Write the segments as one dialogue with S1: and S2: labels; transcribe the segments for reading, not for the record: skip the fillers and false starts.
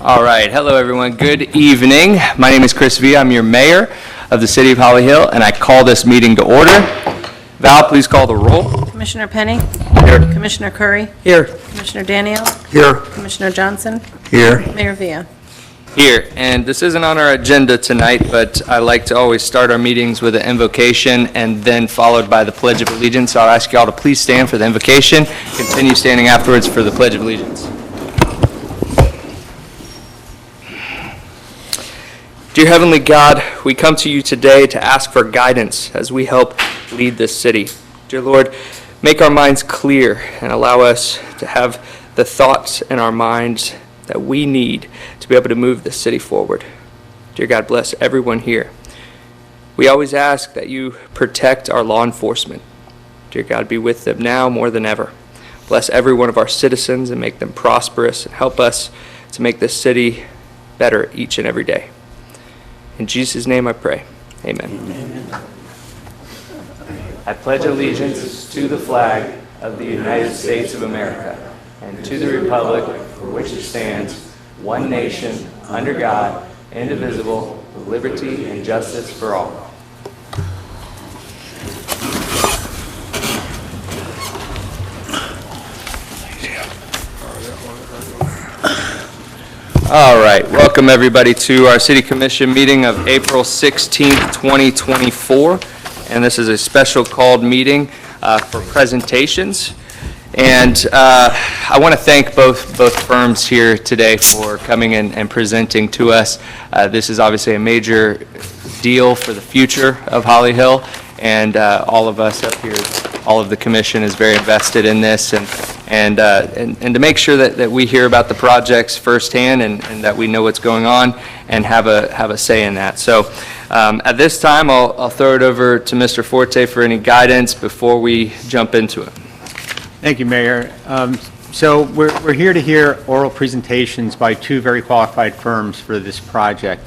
S1: All right. Hello, everyone. Good evening. My name is Chris V. I'm your mayor of the city of Holly Hill, and I call this meeting to order. Val, please call the roll.
S2: Commissioner Penny?
S1: Here.
S2: Commissioner Curry?
S3: Here.
S2: Commissioner Daniel?
S3: Here.
S2: Commissioner Johnson?
S3: Here.
S2: Mayor Villa?
S1: Here. And this isn't on our agenda tonight, but I like to always start our meetings with an invocation and then followed by the Pledge of Allegiance. So I'll ask you all to please stand for the invocation. Continue standing afterwards for the Pledge of Allegiance. Dear Heavenly God, we come to you today to ask for guidance as we help lead this city. Dear Lord, make our minds clear and allow us to have the thoughts in our minds that we need to be able to move this city forward. Dear God, bless everyone here. We always ask that you protect our law enforcement. Dear God, be with them now more than ever. Bless every one of our citizens and make them prosperous and help us to make this city better each and every day. In Jesus' name I pray. Amen. Amen. I pledge allegiance to the flag of the United States of America and to the republic for which it stands, one nation, under God, indivisible, with liberty and justice for all. All right, welcome everybody to our City Commission meeting of April 16th, 2024. And this is a special called meeting for presentations. And I want to thank both firms here today for coming in and presenting to us. This is obviously a major deal for the future of Holly Hill, and all of us up here, all of the commission is very invested in this, and to make sure that we hear about the projects firsthand and that we know what's going on and have a say in that. So at this time, I'll throw it over to Mr. Forte for any guidance before we jump into it.
S4: Thank you, Mayor. So we're here to hear oral presentations by two very qualified firms for this project.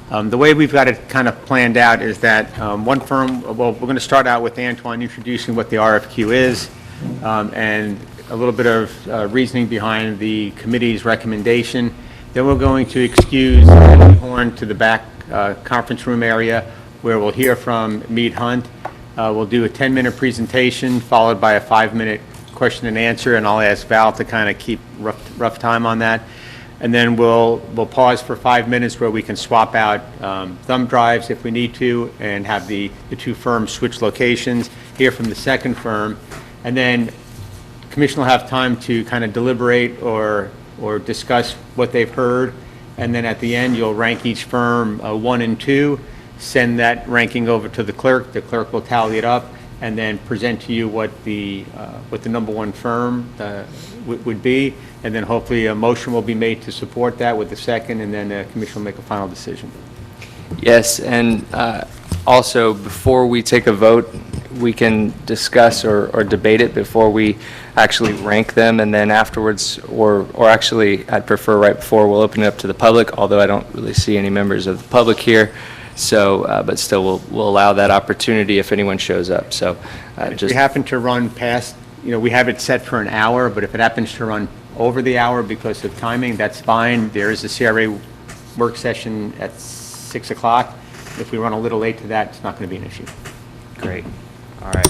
S4: The way we've got it kind of planned out is that one firm, well, we're going to start out with Antoine introducing what the RFQ is and a little bit of reasoning behind the committee's recommendation. Then we're going to excuse Emily Horn to the back conference room area where we'll hear from Mead Hunt. We'll do a 10-minute presentation followed by a 5-minute question and answer, and I'll ask Val to kind of keep rough time on that. And then we'll pause for 5 minutes where we can swap out thumb drives if we need to and have the two firms switch locations, hear from the second firm, and then the commission will have time to kind of deliberate or discuss what they've heard. And then at the end, you'll rank each firm 1 and 2, send that ranking over to the clerk. The clerk will tally it up and then present to you what the number one firm would be, and then hopefully a motion will be made to support that with the second, and then the commission will make a final decision.
S1: Yes, and also before we take a vote, we can discuss or debate it before we actually rank them, and then afterwards, or actually I'd prefer right before we'll open it up to the public, although I don't really see any members of the public here. So, but still, we'll allow that opportunity if anyone shows up. So,
S4: if we happen to run past, we have it set for an hour, but if it happens to run over the hour because of timing, that's fine. There is a CRA work session at 6 o'clock. If we run a little late to that, it's not going to be an issue.
S1: Great. All right.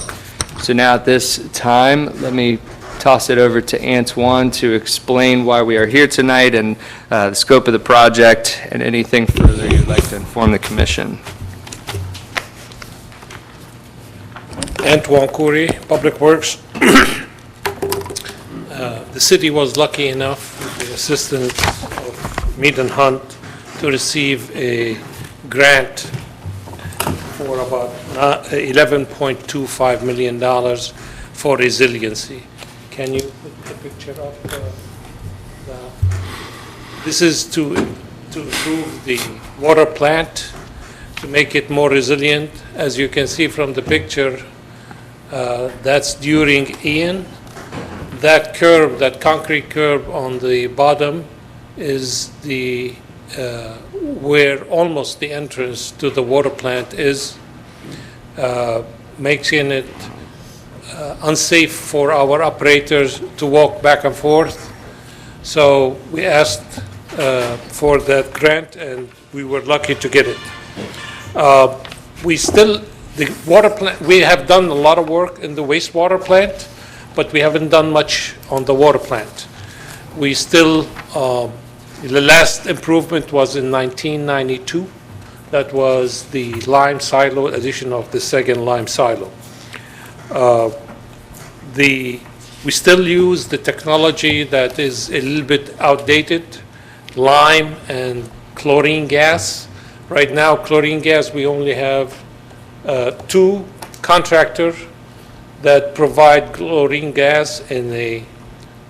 S1: So now at this time, let me toss it over to Antoine to explain why we are here tonight and the scope of the project and anything further you'd like to inform the commission.
S5: Antoine Coury, Public Works. The city was lucky enough, with the assistance of Mead and Hunt, to receive a grant for about $11.25 million for resiliency. Can you put the picture up? This is to improve the water plant, to make it more resilient. As you can see from the picture, that's during Ian. That curb, that concrete curb on the bottom is the where almost the entrance to the water plant is, making it unsafe for our operators to walk back and forth. So we asked for that grant, and we were lucky to get it. The water plant, we have done a lot of work in the wastewater plant, but we haven't done much on the water plant. We still, the last improvement was in 1992. That was the lime silo, addition of the second lime silo. We still use the technology that is a little bit outdated, lime and chlorine gas. Right now, chlorine gas, we only have 2 contractors that provide chlorine gas in a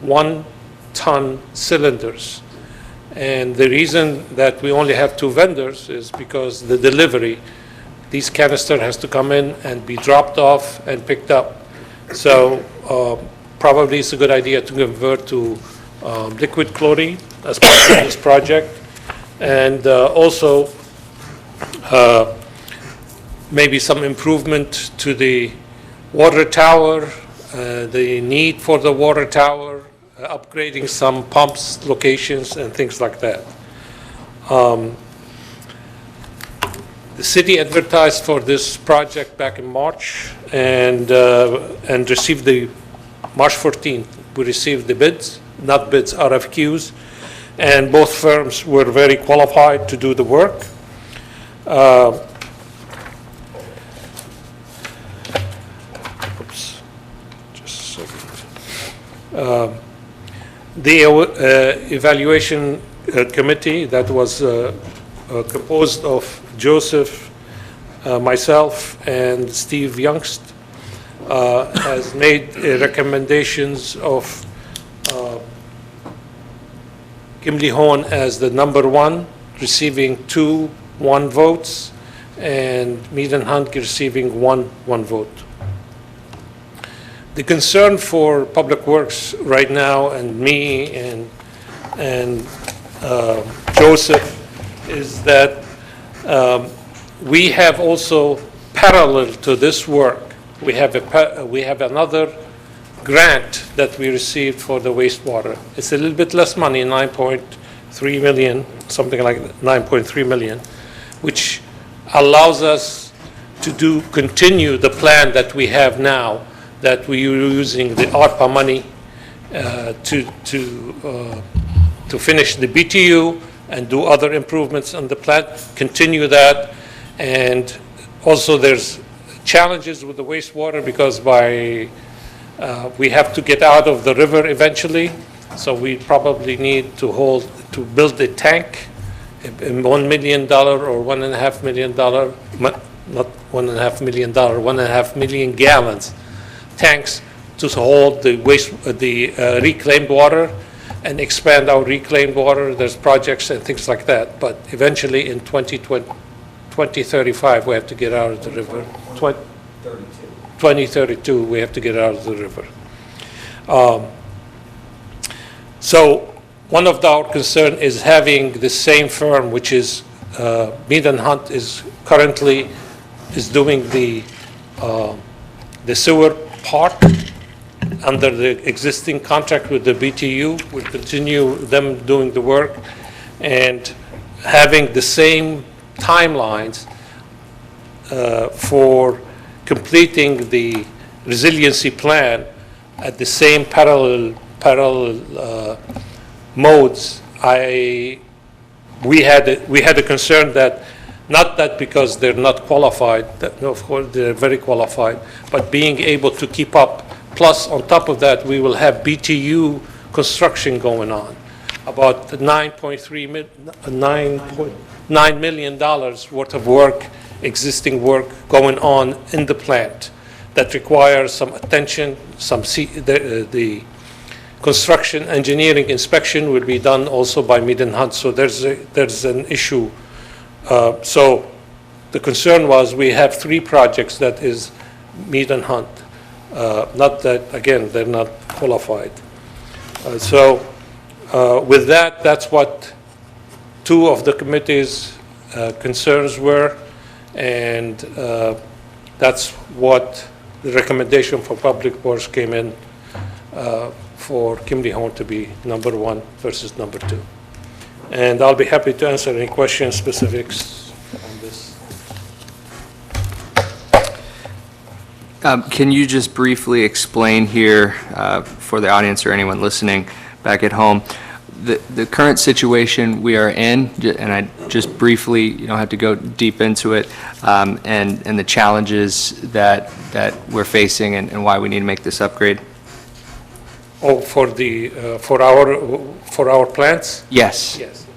S5: 1-ton cylinders. And the reason that we only have 2 vendors is because the delivery, these canister has to come in and be dropped off and picked up. So probably it's a good idea to convert to liquid chlorine as part of this project. And also maybe some improvement to the water tower, the need for the water tower, upgrading some pumps, locations, and things like that. The city advertised for this project back in March and received the, March 14th, we received the bids, not bids, RFQs, and both firms were very qualified to do the work. Oops, just a second. The evaluation committee that was composed of Joseph, myself, and Steve Youngst has made recommendations of Kimley Horn as the number 1, receiving 2-1 votes, and Mead and Hunt receiving 1 vote. The concern for Public Works right now, and me and Joseph, is that we have also, parallel to this work, we have another grant that we received for the wastewater. It's a little bit less money, 9.3 million, something like 9.3 million, which allows us to continue the plan that we have now, that we are using the ARPA money to finish the BTU and do other improvements on the plant, continue that. And also there's challenges with the wastewater because we have to get out of the river eventually. So we probably need to build a tank, $1 million or $1.5 million, not $1.5 million, 1.5 million gallons tanks to hold the reclaimed water and expand our reclaimed water. There's projects and things like that. But eventually in 2035, we have to get out of the river. 2032, we have to get out of the river. So one of our concern is having the same firm, which is Mead and Hunt is currently doing the sewer part under the existing contract with the BTU. We'll continue them doing the work and having the same timelines for completing the resiliency plan at the same parallel modes. We had a concern that, not that because they're not qualified, that, no, of course they're very qualified, but being able to keep up. Plus, on top of that, we will have BTU construction going on. About $9 million worth of work, existing work going on in the plant that requires some attention. The construction engineering inspection will be done also by Mead and Hunt. So there's an issue. So the concern was we have 3 projects that is Mead and Hunt. Not that, again, they're not qualified. With that, that's what 2 of the committee's concerns were, and that's what the recommendation for Public Works came in for Kimley Horn to be number 1 versus number 2. and I'll be happy to answer any questions, specifics on this.
S1: Can you just briefly explain here, for the audience or anyone listening back at home, the current situation we are in, and I just briefly, you don't have to go deep into it, and the challenges that we're facing and why we need to make this upgrade?
S5: Oh, for our plants?
S1: Yes.
S5: Yes.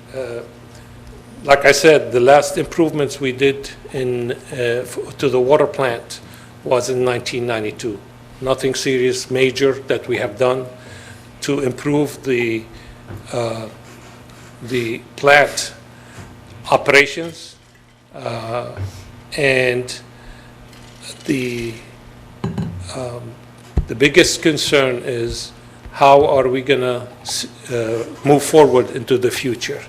S5: Like I said, the last improvements we did to the water plant was in 1992. Nothing serious, major that we have done to improve the plant operations, and the biggest concern is how are we going to move forward into the future,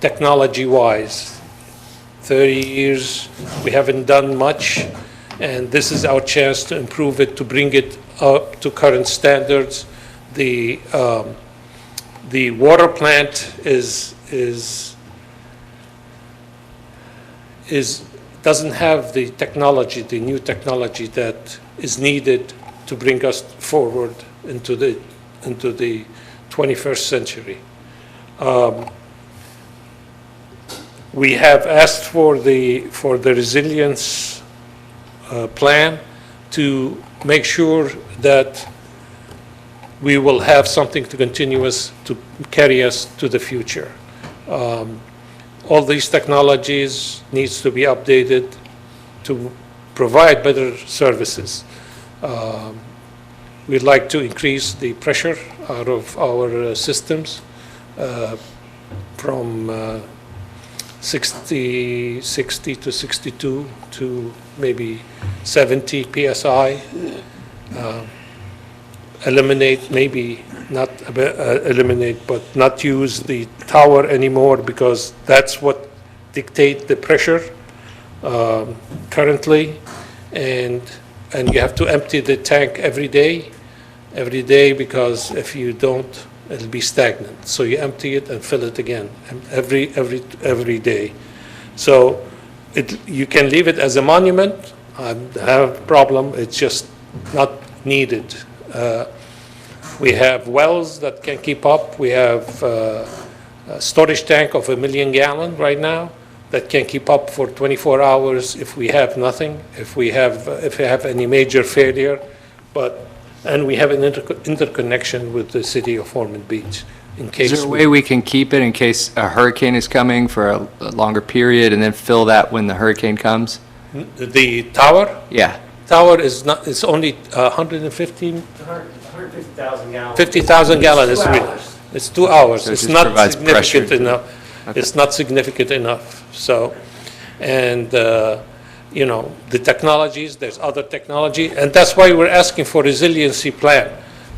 S5: technology-wise. 30 years, we haven't done much, and this is our chance to improve it, to bring it up to current standards. The water plant doesn't have the technology, the new technology that is needed to bring us forward into the 21st century. We have asked for the resilience plan to make sure that we will have something to continue us, to carry us to the future. All these technologies needs to be updated to provide better services. We'd like to increase the pressure out of our systems from 60 to 62 to maybe 70 PSI. Eliminate, maybe not eliminate, but not use the tower anymore, because that's what dictate the pressure currently, and you have to empty the tank every day, because if you don't, it'll be stagnant. So you empty it and fill it again every day. So you can leave it as a monument. I have a problem. It's just not needed. We have wells that can keep up. We have a storage tank of 1 million gallon right now that can keep up for 24 hours if we have nothing, if we have any major failure. And we have an interconnection with the city of Ormond Beach in case.
S1: Is there a way we can keep it in case a hurricane is coming for a longer period, and then fill that when the hurricane comes?
S5: The tower?
S1: Yeah.
S5: Tower is not, it's only 150.
S3: 150,000 gallons.
S5: 50,000 gallons.
S3: It's 2 hours.
S5: It's 2 hours.
S1: So it
S5: It's
S1: just
S5: not
S1: provides pressure
S5: significant
S1: to-
S5: enough.
S1: Okay.
S5: It's not significant enough. So, and, the technologies, there's other technology, and that's why we're asking for resiliency plan.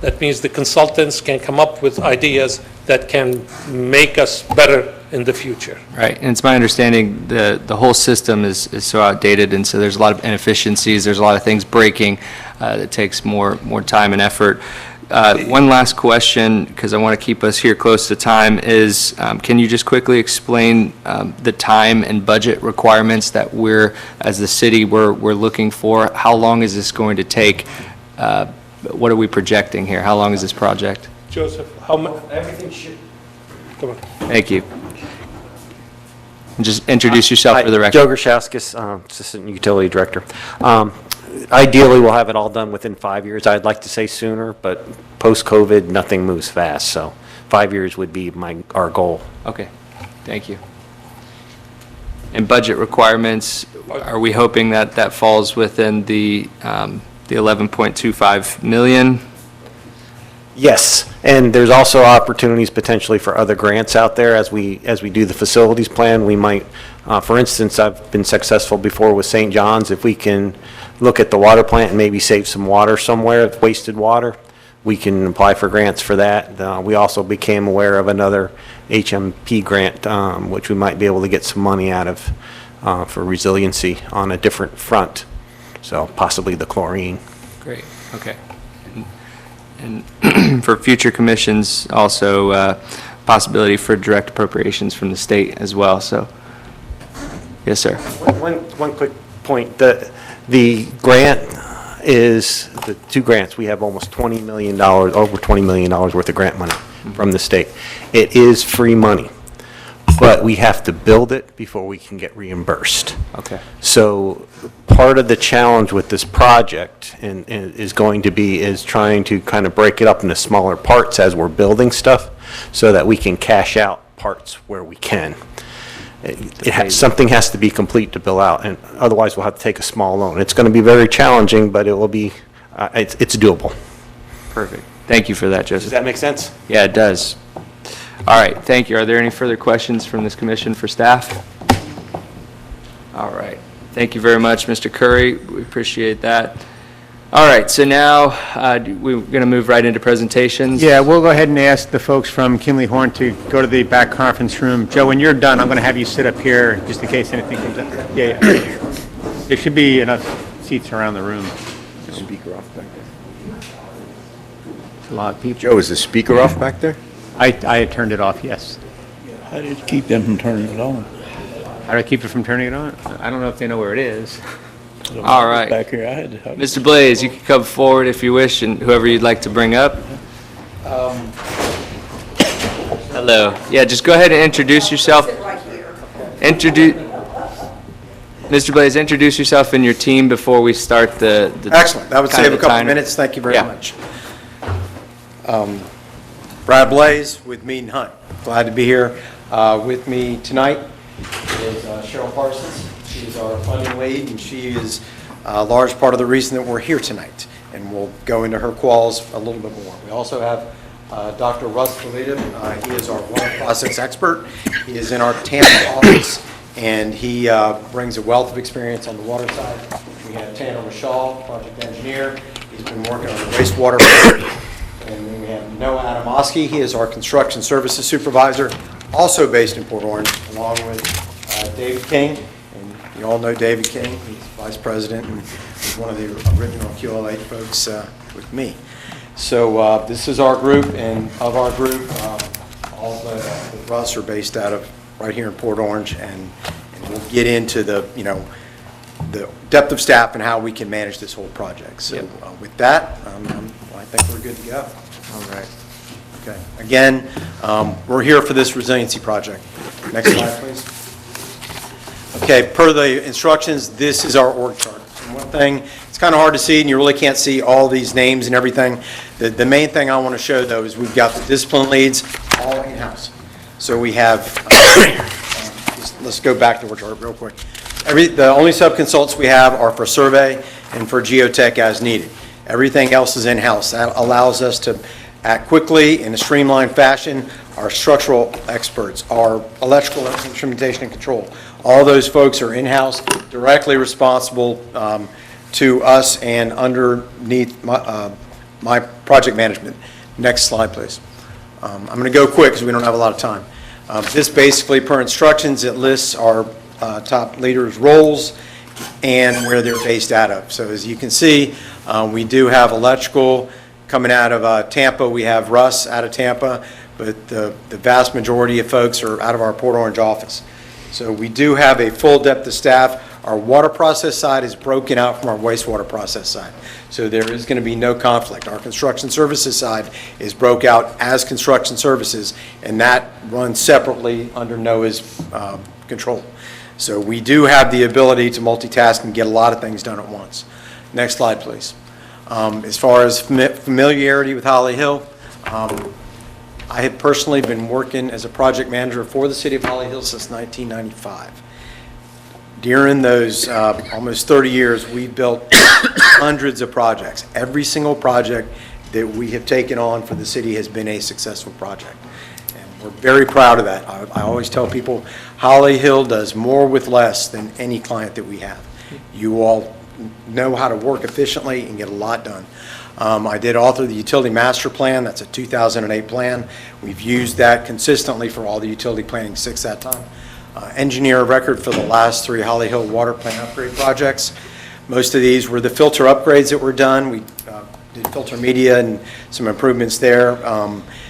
S5: That means the consultants can come up with ideas that can make us better in the future.
S1: Right, and it's my understanding the whole system is so outdated, and so there's a lot of inefficiencies, there's a lot of things breaking that takes more time and effort. One last question, because I want to keep us here close to time, is can you just quickly explain the time and budget requirements that as the city, we're looking for? How long is this going to take? What are we projecting here? How long is this project?
S5: Joseph, how much?
S3: Everything should.
S5: Come on.
S1: Thank you. And just introduce yourself for the record.
S3: Joe Gershowskis, Assistant Utility Director. Ideally, we'll have it all done within 5 years. I'd like to say sooner, but post-COVID, nothing moves fast, so 5 years would be our goal.
S1: Okay, thank you. And budget requirements, are we hoping that falls within the 11.25 million?
S3: Yes, and there's also opportunities potentially for other grants out there as we do the facilities plan. We might, for instance, I've been successful before with St. John's. If we can look at the water plant and maybe save some water somewhere, wasted water, we can apply for grants for that. We also became aware of another HMP grant, which we might be able to get some money out of for resiliency on a different front. So possibly the chlorine.
S1: Great, okay. And for future commissions, also, possibility for direct appropriations from the state as well, so. Yes, sir.
S3: One quick point. The grant is, the two grants, we have almost $20 million, over $20 million worth of grant money from the state. It is free money, but we have to build it before we can get reimbursed.
S1: Okay.
S3: So part of the challenge with this project is going to be trying to kind of break it up into smaller parts as we're building stuff so that we can cash out parts where we can. Something has to be complete to bill out, and otherwise we'll have to take a small loan. It's going to be very challenging, but it will be, it's doable.
S1: Perfect. Thank you for that,
S3: Does
S1: Joseph.
S3: that make sense?
S1: Yeah, it does. All right, thank you. Are there any further questions from this commission for staff? All right. Thank you very much, Mr. Curry. We appreciate that. All right, so now we're going to move right into presentations.
S4: Yeah, we'll go ahead and ask the folks from Kimley Horn to go to the back conference room. Joe, when you're done, I'm going to have you sit up here just in case anything comes up. Yeah. There should be enough seats around the room.
S6: Speaker off back there.
S4: It's a lot of people.
S6: Joe, is the speaker off back there?
S4: I had turned it off, yes.
S7: How did you keep them from turning it on?
S4: How do I keep it from turning it on? I don't know if they know where it is.
S1: All right.
S7: Back here, I had to.
S1: Mr. Blaze, you can come forward if you wish, and whoever you'd like to bring up. Hello. Yeah, just go ahead and introduce yourself. Mr. Blaze, introduce yourself and your team before we start the
S8: Excellent. That would
S1: kind
S8: save
S1: of
S8: a couple
S1: time.
S8: minutes. Thank you very
S1: Yeah.
S8: much. Brad Blaze with Mead and Hunt. Glad to be here. With me tonight is Cheryl Parsons. She is our funding lead, and she is a large part of the reason that we're here tonight. And we'll go into her quals a little bit more. We also have Dr. Russ Valita. He is our water process expert. He is in our Tampa office, and he brings a wealth of experience on the water side. We have Tanner Mashal, project engineer. He's been working on the wastewater project. And then we have Noah Adamowski. He is our construction services supervisor, also based in Port Orange, along with David King. And you all know David King. He's vice president and he's one of the original QL8 folks with me. So this is our group, and of our group, all the Russ are based out of right here in Port Orange, and we'll get into the depth of staff and how we can manage this whole project. So with that, I think we're good to go.
S1: All right.
S8: Okay. Again, we're here for this resiliency project. Next slide, please. Okay, per the instructions, this is our org chart. And one thing, it's kind of hard to see, and you really can't see all these names and everything. The main thing I want to show, though, is we've got the discipline leads all in-house. So we have, let's go back to our chart real quick. The only sub-consultants we have are for survey and for geotech as needed. Everything else is in-house. That allows us to act quickly in a streamlined fashion. Our structural experts, our electrical instrumentation and control, all those folks are in-house, directly responsible to us and underneath my project management. Next slide, please. I'm going to go quick because we don't have a lot of time. This basically, per instructions, it lists our top leaders' roles and where they're based out of. So as you can see, we do have electrical coming out of Tampa. We have Russ out of Tampa, but the vast majority of folks are out of our Port Orange office. So we do have a full depth of staff. Our water process side is broken out from our wastewater process side. So there is going to be no conflict. Our construction services side is broke out as construction services, and that runs separately under NOAA's control. So we do have the ability to multitask and get a lot of things done at once. Next slide, please. As far as familiarity with Holly Hill, I have personally been working as a project manager for the city of Holly Hill since 1995. During those almost 30 years, we've built hundreds of projects. Every single project that we have taken on for the city has been a successful project. And we're very proud of that. I always tell people, Holly Hill does more with less than any client that we have. You all know how to work efficiently and get a lot done. I did author the utility master plan. That's a 2008 plan. We've used that consistently for all the utility planning since that time. Engineer of record for the last 3 Holly Hill water plant upgrade projects. Most of these were the filter upgrades that were done. We did filter media and some improvements there.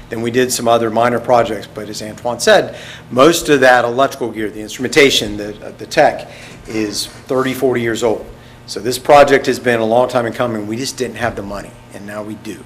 S8: than we did some other minor projects. But as Antoine said, most of that electrical gear, the instrumentation, the tech, is 30, 40 years old. So this project has been a long time in coming. We just didn't have the money, and now we do.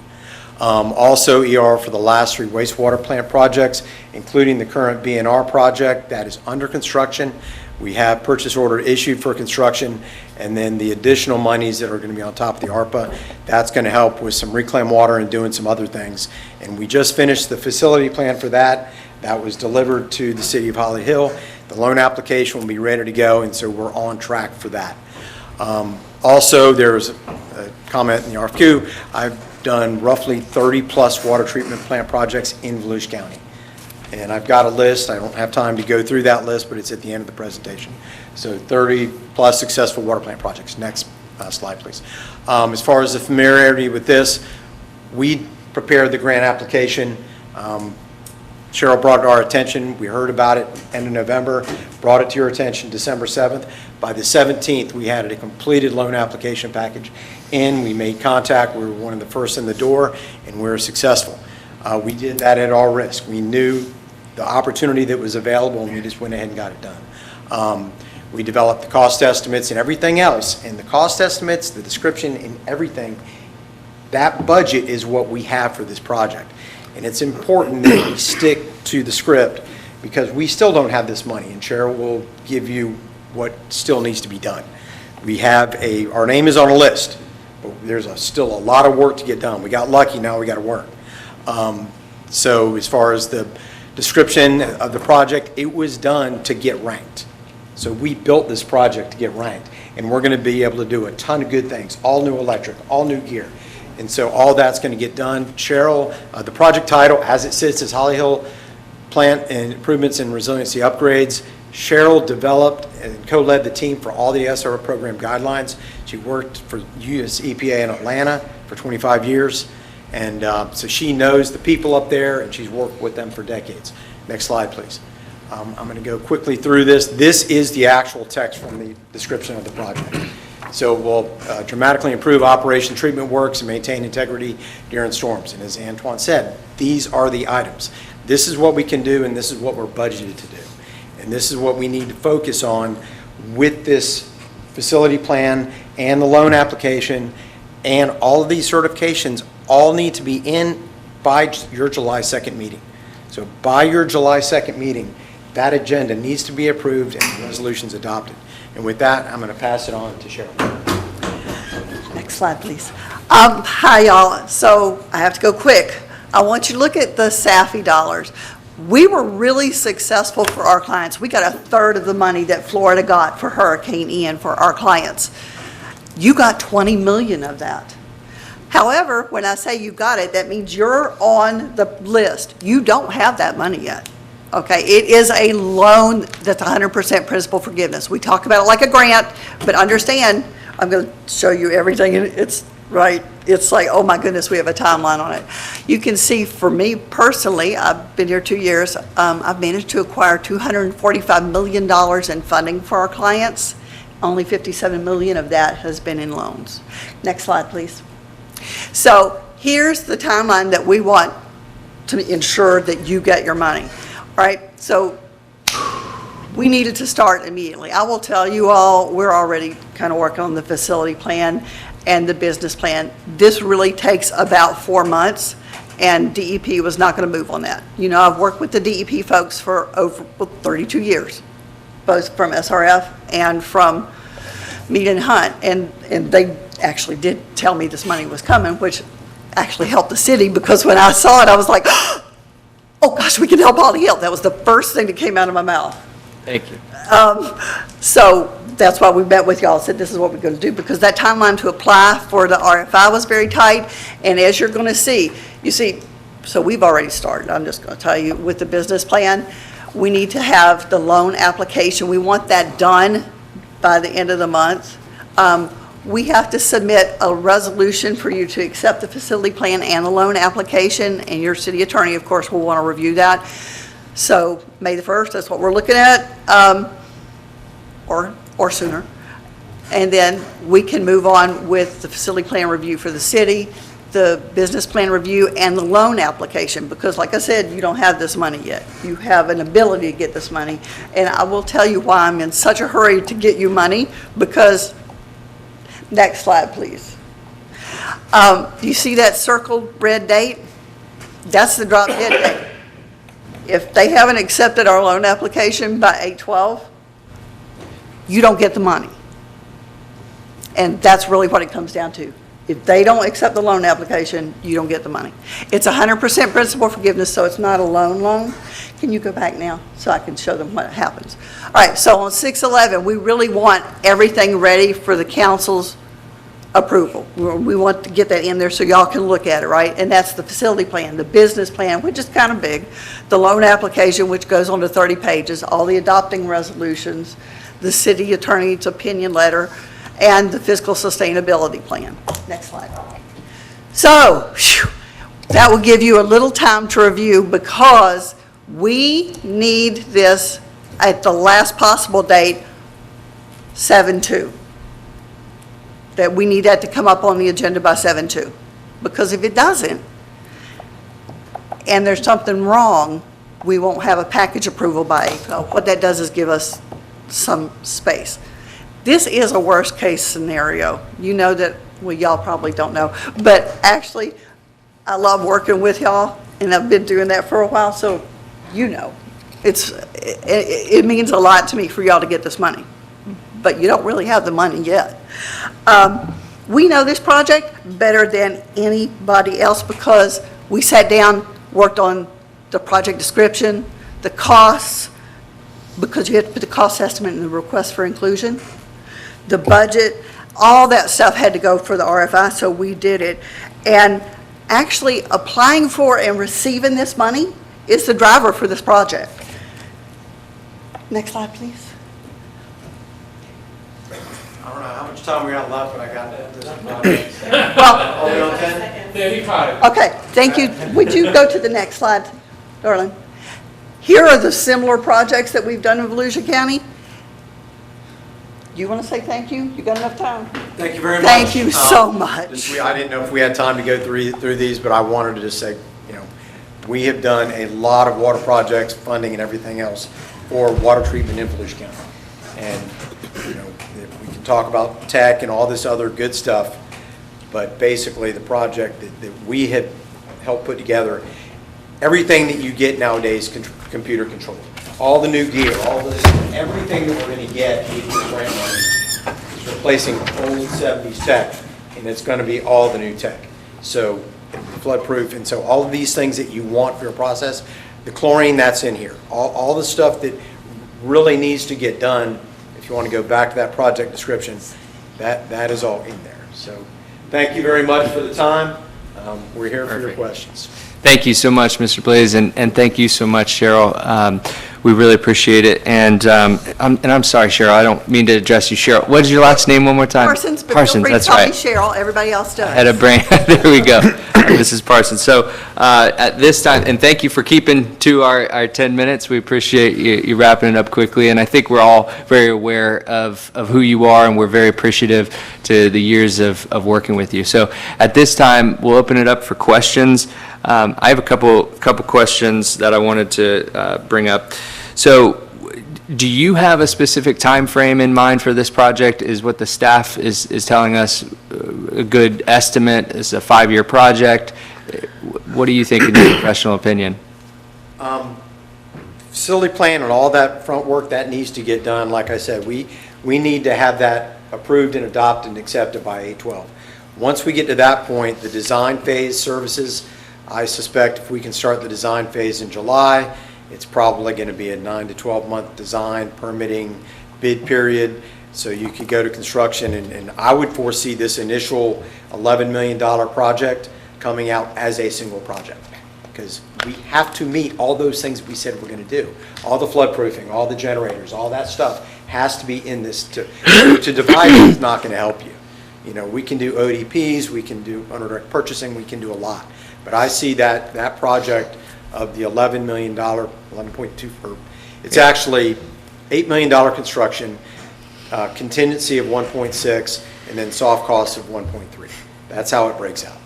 S8: Also, ER for the last 3 wastewater plant projects, including the current BNR project that is under construction. We have purchase order issued for construction, and then the additional monies that are going to be on top of the ARPA, that's going to help with some reclaimed water and doing some other things. And we just finished the facility plan for that. That was delivered to the city of Holly Hill. The loan application will be ready to go, and so we're on track for that. Also, there was a comment in the RFQ. I've done roughly 30-plus water treatment plant projects in Volusia County. And I've got a list. I don't have time to go through that list, but it's at the end of the presentation. So 30-plus successful water plant projects. Next slide, please. As far as the familiarity with this, we prepared the grant application. Cheryl brought it to our attention. We heard about it end of November, brought it to your attention December 7th. By the 17th, we had a completed loan application package in. We made contact. We were one of the first in the door, and we were successful. We did that at our risk. We knew the opportunity that was available, and we just went ahead and got it done. We developed the cost estimates and everything else, and the cost estimates, the description, and everything, that budget is what we have for this project. And it's important that we stick to the script because we still don't have this money, and Cheryl will give you what still needs to be done. We have our name is on a list, but there's still a lot of work to get done. We got lucky, now we got to work. So as far as the description of the project, it was done to get ranked. So we built this project to get ranked, and we're going to be able to do a ton of good things, all new electric, all new gear. And so all that's going to get done. Cheryl, the project title as it sits is Holly Hill Plant and Improvements and Resiliency Upgrades. Cheryl developed and co-led the team for all the SRO program guidelines. She worked for US EPA in Atlanta for 25 years. And so she knows the people up there, and she's worked with them for decades. Next slide, please. I'm going to go quickly through this. This is the actual text from the description of the project. So we'll dramatically improve operation treatment works and maintain integrity during storms. And as Antoine said, these are the items. This is what we can do, and this is what we're budgeted to do. And this is what we need to focus on with this facility plan and the loan application, and all of these certifications all need to be in by your July 2nd meeting. So by your July 2nd meeting, that agenda needs to be approved and the resolutions adopted. And with that, I'm going to pass it on to Cheryl.
S9: Next slide, please. Hi, y'all. So I have to go quick. I want you to look at the SAFI dollars. We were really successful for our clients. We got 1/3 of the money that Florida got for Hurricane Ian for our clients. You got 20 million of that. However, when I say you got it, that means you're on the list. You don't have that money yet. Okay, it is a loan that's 100% principal forgiveness. We talk about it like a grant, but understand, I'm going to show you everything, and it's right. It's like, oh my goodness, we have a timeline on it. You can see for me personally, I've been here 2 years, I've managed to acquire $245 million in funding for our clients. Only 57 million of that has been in loans. Next slide, please. So here's the timeline that we want to ensure that you get your money. All right, so we needed to start immediately. I will tell you all, we're already kind of working on the facility plan and the business plan. This really takes about 4 months, and DEP was not going to move on that. You know, I've worked with the DEP folks for over 32 years, both from SRF and from Mead and Hunt, and they actually did tell me this money was coming, which actually helped the city, because when I saw it, I was like, oh gosh, we can help Holly Hill. That was the first thing that came out of my mouth.
S1: Thank you.
S9: So that's why we met with y'all, said this is what we're going to do, because that timeline to apply for the RFI was very tight. And as you're going to see, you see, so we've already started. I'm just going to tell you, with the business plan, we need to have the loan application. We want that done by the end of the month. We have to submit a resolution for you to accept the facility plan and the loan application, and your city attorney, of course, will want to review that. So May the 1st, that's what we're looking at, or sooner. And then we can move on with the facility plan review for the city the business plan review and the loan application, because like I said, you don't have this money yet. You have an ability to get this money, and I will tell you why I'm in such a hurry to get you money, because, next slide, please. You see that circled red date? That's the drop dead date. If they haven't accepted our loan application by 8/12, you don't get the money. And that's really what it comes down to. If they don't accept the loan application, you don't get the money. It's 100% principal forgiveness, so it's not a loan. Can you go back now so I can show them what happens? All right, so on 6/11, we really want everything ready for the council's approval. We want to get that in there so y'all can look at it, right? And that's the facility plan, the business plan, which is kind of big, the loan application, which goes on to 30 pages, all the adopting resolutions, the city attorney's opinion letter, and the fiscal sustainability plan. Next slide. So, that will give you a little time to review, because we need this at the last possible date, 7/2. That we need that to come up on the agenda by 7/2. Because if it doesn't, and there's something wrong, we won't have a package approval by 8/12. What that does is give us some space. This is a worst-case scenario. You know that, well, y'all probably don't know, but actually, I love working with y'all, and I've been doing that for a while, so you know. It means a lot to me for y'all to get this money, but you don't really have the money yet. We know this project better than anybody else because we sat down, worked on the project description, the costs, because you have to put the cost estimate in the request for inclusion, the budget, all that stuff had to go for the RFI, so we did it. And actually applying for and receiving this money is the driver for this project. Next slide, please.
S8: I don't know how much time we got left, but I got this project.
S9: Well,
S8: Are we on 10?
S5: 35.
S9: okay, thank you. Would you go to the next slide, darling? Here are the similar projects that we've done in Volusia County. Do you want to say thank you? You got enough time?
S8: Thank you very much.
S9: Thank you so much.
S8: I didn't know if we had time to go through these, but I wanted to just say, we have done a lot of water projects, funding and everything else for water treatment in Volusia County. And, we can talk about tech and all this other good stuff, but basically the project that we have helped put together, everything that you get nowadays computer controlled. All the new gear, everything that we're going to get is replacing old 70s tech, and it's going to be all the new tech. So flood-proof, and so all of these things that you want for your process, the chlorine, that's in here. All the stuff that really needs to get done, if you want to go back to that project description, that is all in there. So thank you very much for the time. We're here for your questions.
S1: Thank you so much, Mr. Blaze, and thank you so much, Cheryl. We really appreciate it. And I'm sorry, Cheryl, I don't mean to address you, Cheryl. What is your last name one more time?
S9: Parsons, but feel free to
S1: that's
S9: call me
S1: right.
S9: Cheryl. Everybody else does.
S1: I had a brain. There we go. Mrs. Parsons. So at this time, and thank you for keeping to our 10 minutes. We appreciate you wrapping it up quickly. And I think we're all very aware of who you are, and we're very appreciative to the years of working with you. So at this time, we'll open it up for questions. I have a couple questions that I wanted to bring up. So do you have a specific time frame in mind for this project? Is what the staff is telling us a good estimate? Is a 5-year project? What do you think in your professional opinion?
S8: Facility plan and all that front work, that needs to get done. Like I said, we need to have that approved and adopted and accepted by 8/12. Once we get to that point, the design phase services, I suspect if we can start the design phase in July, it's probably going to be a 9 to 12 month design, permitting, bid period. So you could go to construction, and I would foresee this initial $11 million project coming out as a single project, because we have to meet all those things we said we're going to do. All the flood proofing, all the generators, all that stuff has to be in this. To divide it is not going to help you. We can do ODPs, we can do under direct purchasing, we can do a lot. But I see that project of the $11 million, 11.2, it's actually $8 million construction, contingency of 1.6, and then soft costs of 1.3. That's how it breaks out.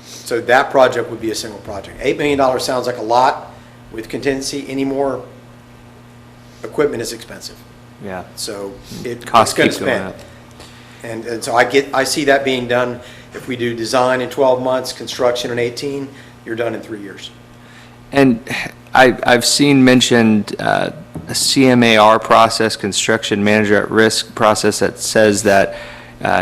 S8: So that project would be a single project. $8 million sounds like a lot with contingency. Any more equipment is expensive.
S1: Yeah.
S8: So it's
S1: Costs
S8: going to
S1: keep going
S8: spend.
S1: up.
S8: And so I see that being done. If we do design in 12 months, construction in 18, you're done in 3 years.
S1: And I've seen mentioned a CMAR process, construction manager at risk process, that says that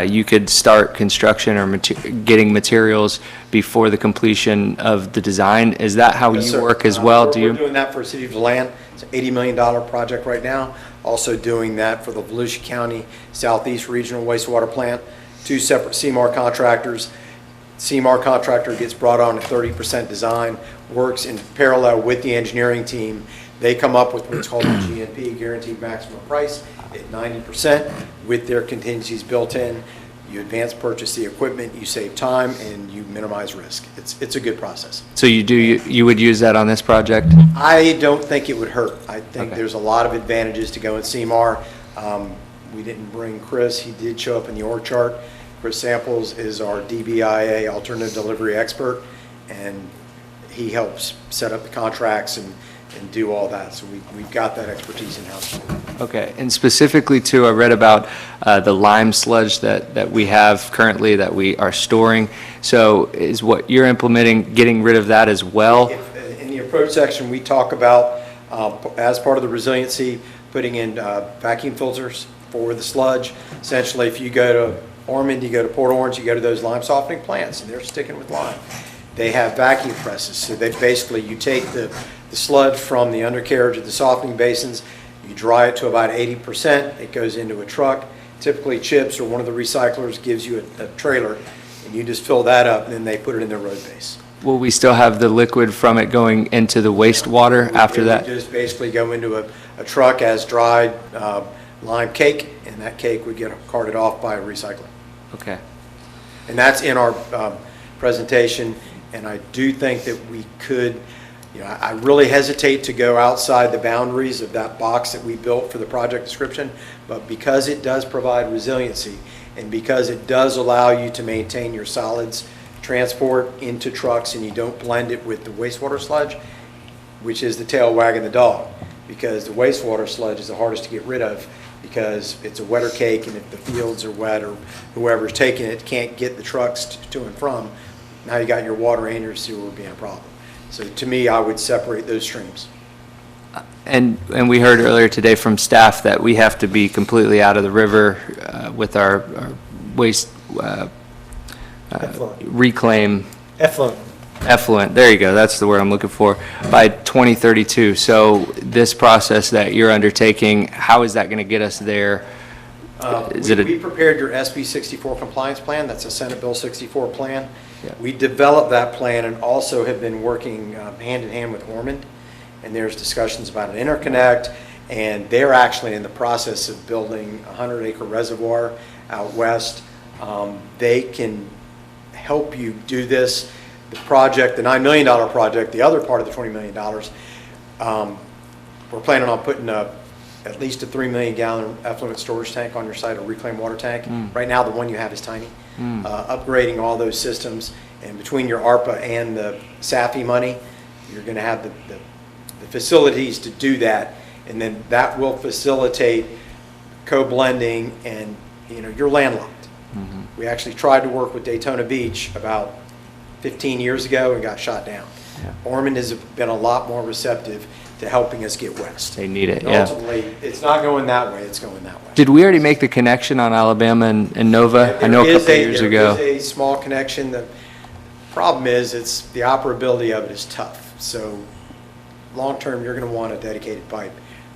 S1: you could start construction or getting materials before the completion of the design. Is that how
S8: Yes,
S1: you
S8: sir.
S1: work as well?
S8: We're doing that for City of DeLand. It's an $80 million project right now. Also doing that for the Volusia County Southeast Regional Wastewater Plant. 2 separate CMAR contractors. CMAR contractor gets brought on at 30% design, works in parallel with the engineering team. They come up with what's called a GNP, Guaranteed Maximum Price, at 90% with their contingencies built in. You advance purchase the equipment, you save time, and you minimize risk. It's a good process.
S1: So you would use that on this project?
S8: I don't think it would hurt. I think
S1: Okay.
S8: there's a lot of advantages to going CMAR. We didn't bring Chris. He did show up in the org chart. Chris Samples is our DBIA alternative delivery expert, and he helps set up the contracts and do all that. So we've got that expertise in-house.
S1: Okay, and specifically too, I read about the lime sludge that we have currently that we are storing. So is what you're implementing getting rid of that as well?
S8: In the approach section, we talk about, as part of the resiliency, putting in vacuum filters for the sludge. Essentially, if you go to Ormond, you go to Port Orange, you go to those lime softening plants, and they're sticking with lime. They have vacuum presses, so they basically, you take the sludge from the undercarriage of the softening basins, you dry it to about 80%, it goes into a truck. Typically, Chips or one of the recyclers gives you a trailer, and you just fill that up, and then they put it in their road base.
S1: Will we still have the liquid from it going into the wastewater after
S8: It
S1: that?
S8: would just basically go into a truck as dried lime cake, and that cake would get carted off by a recycler.
S1: Okay.
S8: And that's in our presentation, and I do think that we could, I really hesitate to go outside the boundaries of that box that we built for the project description, but because it does provide resiliency, and because it does allow you to maintain your solids transport into trucks and you don't blend it with the wastewater sludge, which is the tail wagging the dog, because the wastewater sludge is the hardest to get rid of because it's a wetter cake, and if the fields are wet or whoever's taking it can't get the trucks to and from, now you got your water and your sewer being a problem. So to me, I would separate those streams.
S1: And we heard earlier today from staff that we have to be completely out of the river with our waste reclaim. Effluent, there you go, that's the word I'm looking for, by 2032. So this process that you're undertaking, how is that going to get us there?
S8: We prepared your SB 64 compliance plan. That's a Senate Bill 64 plan.
S1: Yeah.
S8: We developed that plan and also have been working hand in hand with Ormond. And there's discussions about an interconnect, and they're actually in the process of building a 100-acre reservoir out west. They can help you do this. The project, the $9 million project, the other part of the $20 million, we're planning on putting at least a 3 million gallon effluent storage tank on your site, a reclaimed water tank. Right now, the one you have is tiny. Upgrading all those systems, and between your ARPA and the SAFI money, you're going to have the facilities to do that, and then that will facilitate co-blending, and you're landlocked. We actually tried to work with Daytona Beach about 15 years ago and got shot down.
S1: Yeah.
S8: Ormond has been a lot more receptive to helping us get west.
S1: They need it,
S8: And
S1: yeah.
S8: ultimately, it's not going that way, it's going that way.
S1: Did we already make the connection on Alabama and Nova? I know a couple of years ago.
S8: There is a small connection. The problem is, it's the operability of it is tough. So long-term, you're going to want a dedicated pipe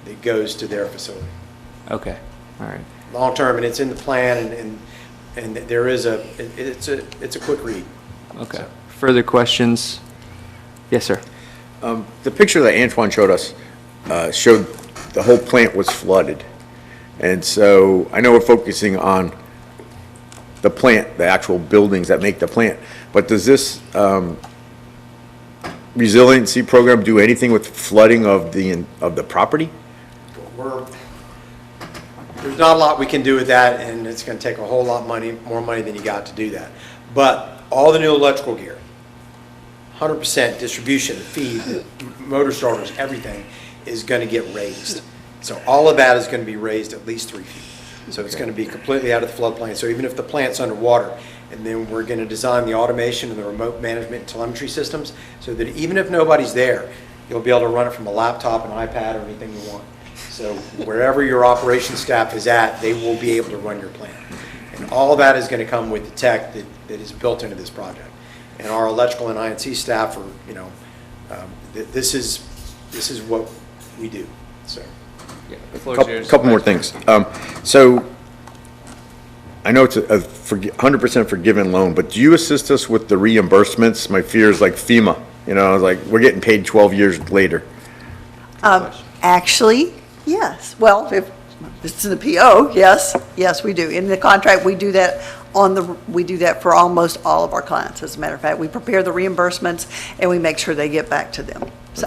S8: that goes to their facility.
S1: Okay, all right.
S8: Long-term, and it's in the plan, and there is it's a quick read.
S1: Okay. Further questions? Yes, sir.
S6: The picture that Antoine showed us showed the whole plant was flooded. And so I know we're focusing on the plant, the actual buildings that make the plant, but does this resiliency program do anything with flooding of the property?
S8: There's not a lot we can do with that, and it's going to take a whole lot more money than you got to do that. But all the new electrical gear, 100% distribution, feed, motor starters, everything is going to get raised. So all of that is going to be raised at least 3 feet. So it's going to be completely out of the floodplain. So even if the plant's underwater, and then we're going to design the automation and the remote management and telemetry systems so that even if nobody's there, you'll be able to run it from a laptop, an iPad, or anything you want. So wherever your operations staff is at, they will be able to run your plant. And all of that is going to come with the tech that is built into this project. And our electrical and INC staff are, this is what we do, so.
S6: Couple more things. So, I know it's a 100% forgiven loan, but do you assist us with the reimbursements? My fear is like FEMA, like, we're getting paid 12 years later.
S9: Actually, yes. Well, if it's in the PO, yes, we do. In the contract, we do that we do that for almost all of our clients, as a matter of fact. We prepare the reimbursements, and we make sure they get back to them. So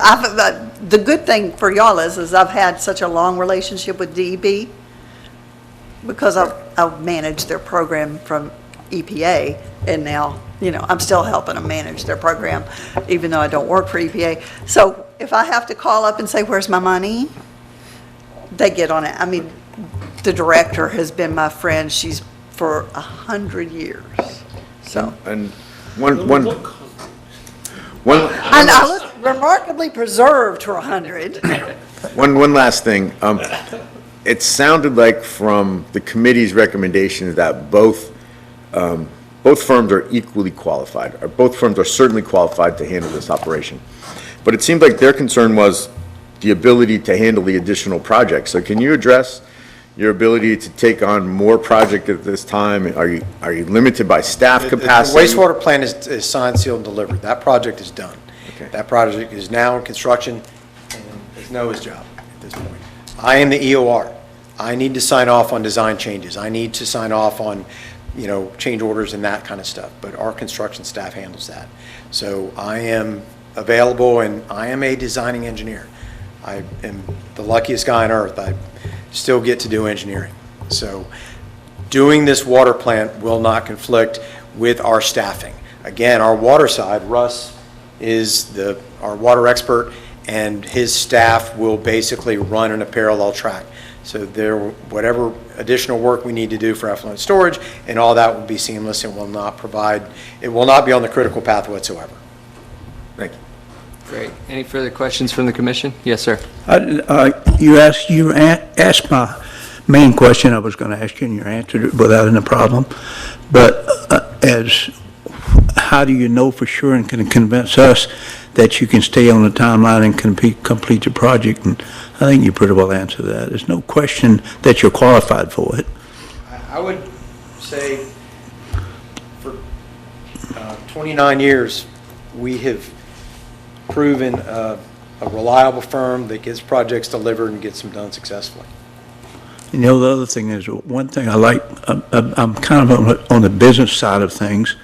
S9: the good thing for y'all is I've had such a long relationship with DEP because I've managed their program from EPA, and now, I'm still helping them manage their program, even though I don't work for EPA. So if I have to call up and say, where's my money? They get on it. I mean, the director has been my friend. She's for 100 years. So.
S6: And one
S9: And I look remarkably preserved for 100.
S6: One last thing. It sounded like from the committee's recommendations that both firms are equally qualified, or both firms are certainly qualified to handle this operation. But it seemed like their concern was the ability to handle the additional projects. So can you address your ability to take on more project at this time? Are you limited by staff capacity?
S8: The wastewater plant is signed, sealed, and delivered. That project is done.
S6: Okay.
S8: That project is now in construction, and it's Noah's job at this point. I am the EOR. I need to sign off on design changes. I need to sign off on, change orders and that kind of stuff, but our construction staff handles that. So I am available, and I am a designing engineer. I am the luckiest guy on earth. I still get to do engineering. So doing this water plant will not conflict with our staffing. Again, our water side, Russ is our water expert, and his staff will basically run in a parallel track. So whatever additional work we need to do for effluent storage and all that will be seamless and will not be on the critical path whatsoever.
S6: Thank you.
S1: Great. Any further questions from the commission? Yes, sir.
S7: You asked my main question I was going to ask you, and you answered it without any problem. But how do you know for sure and can convince us that you can stay on the timeline and complete the project? And I think you pretty well answered that. There's no question that you're qualified for it.
S8: I would say for 29 years, we have proven a reliable firm that gets projects delivered and gets them done successfully.
S7: The other thing is, one thing I like, I'm kind of on the business side of things,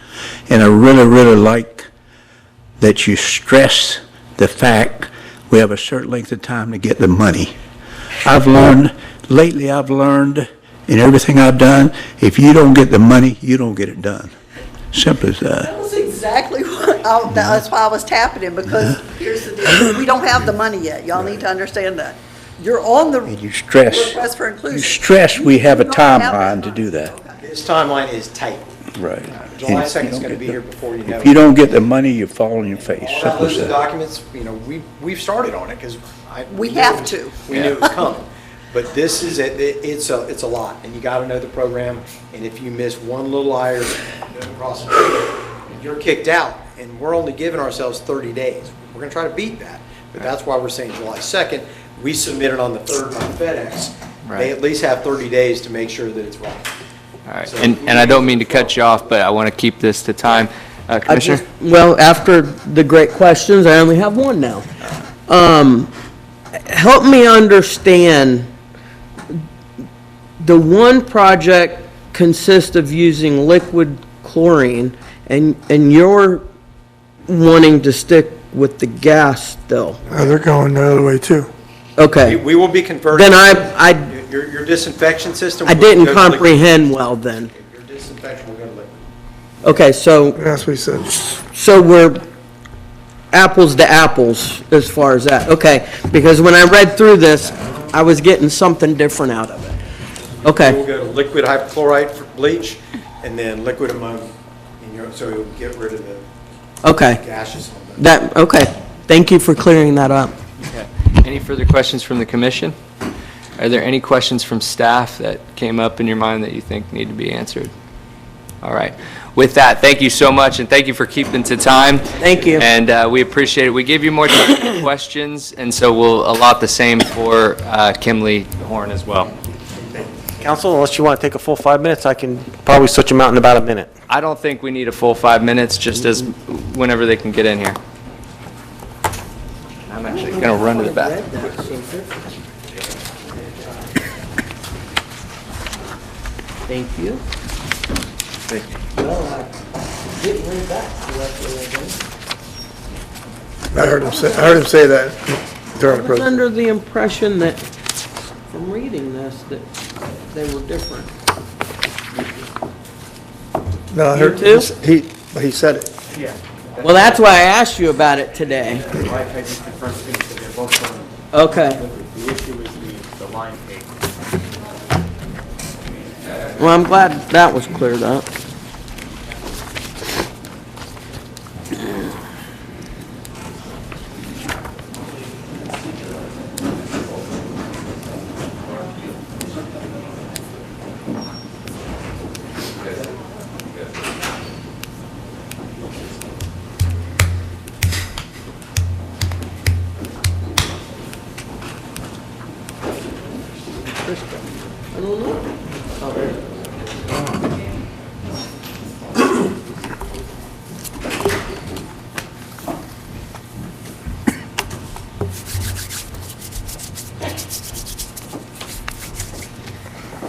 S7: and I really, really like that you stress the fact we have a certain length of time to get the money. Lately I've learned in everything I've done, if you don't get the money, you don't get it done. Simple as that.
S9: That was exactly that's why I was tapping him, because here's the deal. We don't have the money yet. Y'all need to understand that. You're on the
S7: And you stress,
S9: request for inclusion.
S7: we have a
S9: You don't have that
S7: timeline to
S9: money.
S7: do that.
S9: Okay.
S8: This timeline is tight.
S7: Right.
S8: July
S7: And if
S8: 2nd
S7: you
S8: is
S7: don't
S8: going to
S7: get
S8: be
S7: the-
S8: here before you know
S7: If you
S8: it.
S7: don't get the money, you fall on your face.
S8: All that
S7: Simple as
S8: list of
S7: that.
S8: documents, we've started on it because
S9: We have to.
S8: We knew it was coming. But this is, it's a lot, and you got to know the program, and if you miss one little I or cross the street, you're kicked out, and we're only giving ourselves 30 days. We're going to try to beat that, but that's why we're saying July 2nd. We submitted on the 3rd by FedEx.
S1: Right.
S8: They at least have 30 days to make sure that it's right.
S1: All right. And I don't mean to cut you off, but I want to keep this to time. Commissioner?
S10: Well, after the great questions, I only have one now. Help me understand, the one project consists of using liquid chlorine, and you're wanting to stick with the gas still.
S11: They're going the other way too.
S10: Okay,
S8: We will be converting.
S10: then
S8: Your disinfection system.
S10: I
S8: will
S10: didn't
S8: go to liquid.
S10: comprehend well then.
S8: Your disinfection will go to liquid.
S10: Okay, so,
S11: That's what he said.
S10: so we're apples to apples as far as that. Okay, because when I read through this, I was getting something different out of it. Okay.
S8: We'll go to liquid hypochlorite for bleach, and then liquid ammonia, so you'll get rid of the
S10: Okay,
S8: gaseous.
S10: okay. Thank you for clearing that up.
S1: Okay. Any further questions from the commission? Are there any questions from staff that came up in your mind that you think need to be answered? All right. With that, thank you so much, and thank you for keeping to time.
S10: Thank you.
S1: And we appreciate it. We gave you more time for questions, and so we'll allot the same for Kimley Horn as well.
S3: Council, unless you want to take a full 5 minutes, I can probably switch them out in about a minute.
S1: I don't think we need a full 5 minutes, just as whenever they can get in here. I'm actually going to run to the back.
S10: Thank you. Well, I didn't read that correctly, I guess.
S11: I heard him say that during the
S10: I was
S11: presentation.
S10: under the impression that, from reading this, that they were different.
S11: No, I
S10: You
S11: heard,
S10: too?
S11: but he said it.
S10: Well, that's why I asked you about it today. Okay.
S3: The issue is the line tape.
S10: Well, I'm glad that was cleared up. I don't know.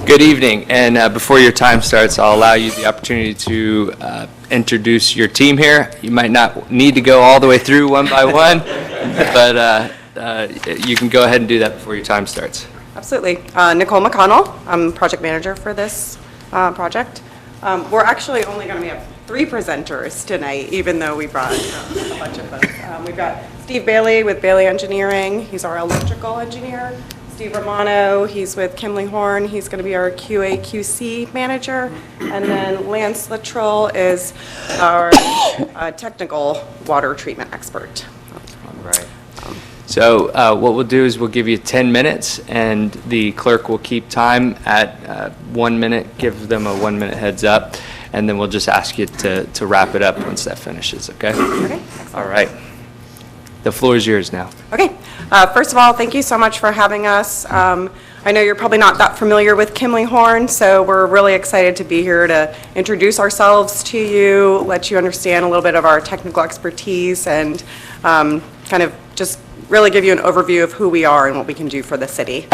S1: Good evening, and before your time starts, I'll allow you the opportunity to introduce your team here. You might not need to go all the way through one by one, but you can go ahead and do that before your time starts.
S12: Absolutely. Nicole McConnell, I'm project manager for this project. We're actually only going to have 3 presenters tonight, even though we brought a bunch of folks. We've got Steve Bailey with Bailey Engineering. He's our electrical engineer. Steve Romano, he's with Kimley Horn. He's going to be our QA/QC manager. And then Lance Littrell is our technical water treatment expert.
S1: All right. So what we'll do is we'll give you 10 minutes, and the clerk will keep time at 1 minute, give them a 1 minute heads up, and then we'll just ask you to wrap it up once that finishes, okay?
S12: Okay.
S1: All right. The floor is yours now.
S12: Okay. First of all, thank you so much for having us. I know you're probably not that familiar with Kimley Horn, so we're really excited to be here to introduce ourselves to you, let you understand a little bit of our technical expertise, and kind of just really give you an overview of who we are and what we can do for the city.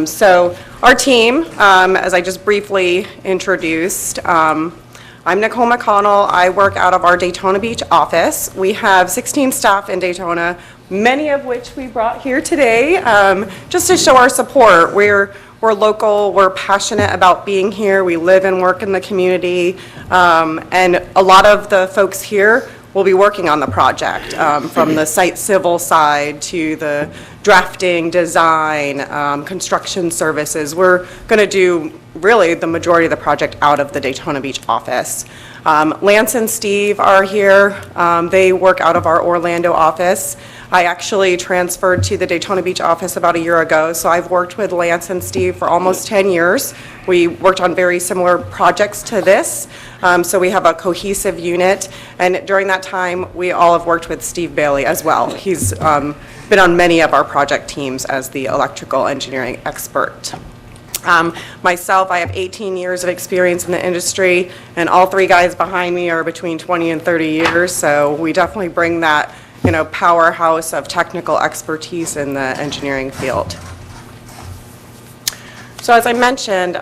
S12: So our team, as I just briefly introduced, I'm Nicole McConnell. I work out of our Daytona Beach office. We have 16 staff in Daytona, many of which we brought here today just to show our support. We're local, we're passionate about being here, we live and work in the community, and a lot of the folks here will be working on the project, from the site civil side to the drafting, design, construction services. We're going to do really the majority of the project out of the Daytona Beach office. Lance and Steve are here. They work out of our Orlando office. I actually transferred to the Daytona Beach office about a year ago, so I've worked with Lance and Steve for almost 10 years. We worked on very similar projects to this, so we have a cohesive unit, and during that time, we all have worked with Steve Bailey as well. He's been on many of our project teams as the electrical engineering expert. Myself, I have 18 years of experience in the industry, and all 3 guys behind me are between 20 and 30 years, so we definitely bring that, powerhouse of technical expertise in the engineering field. So as I mentioned,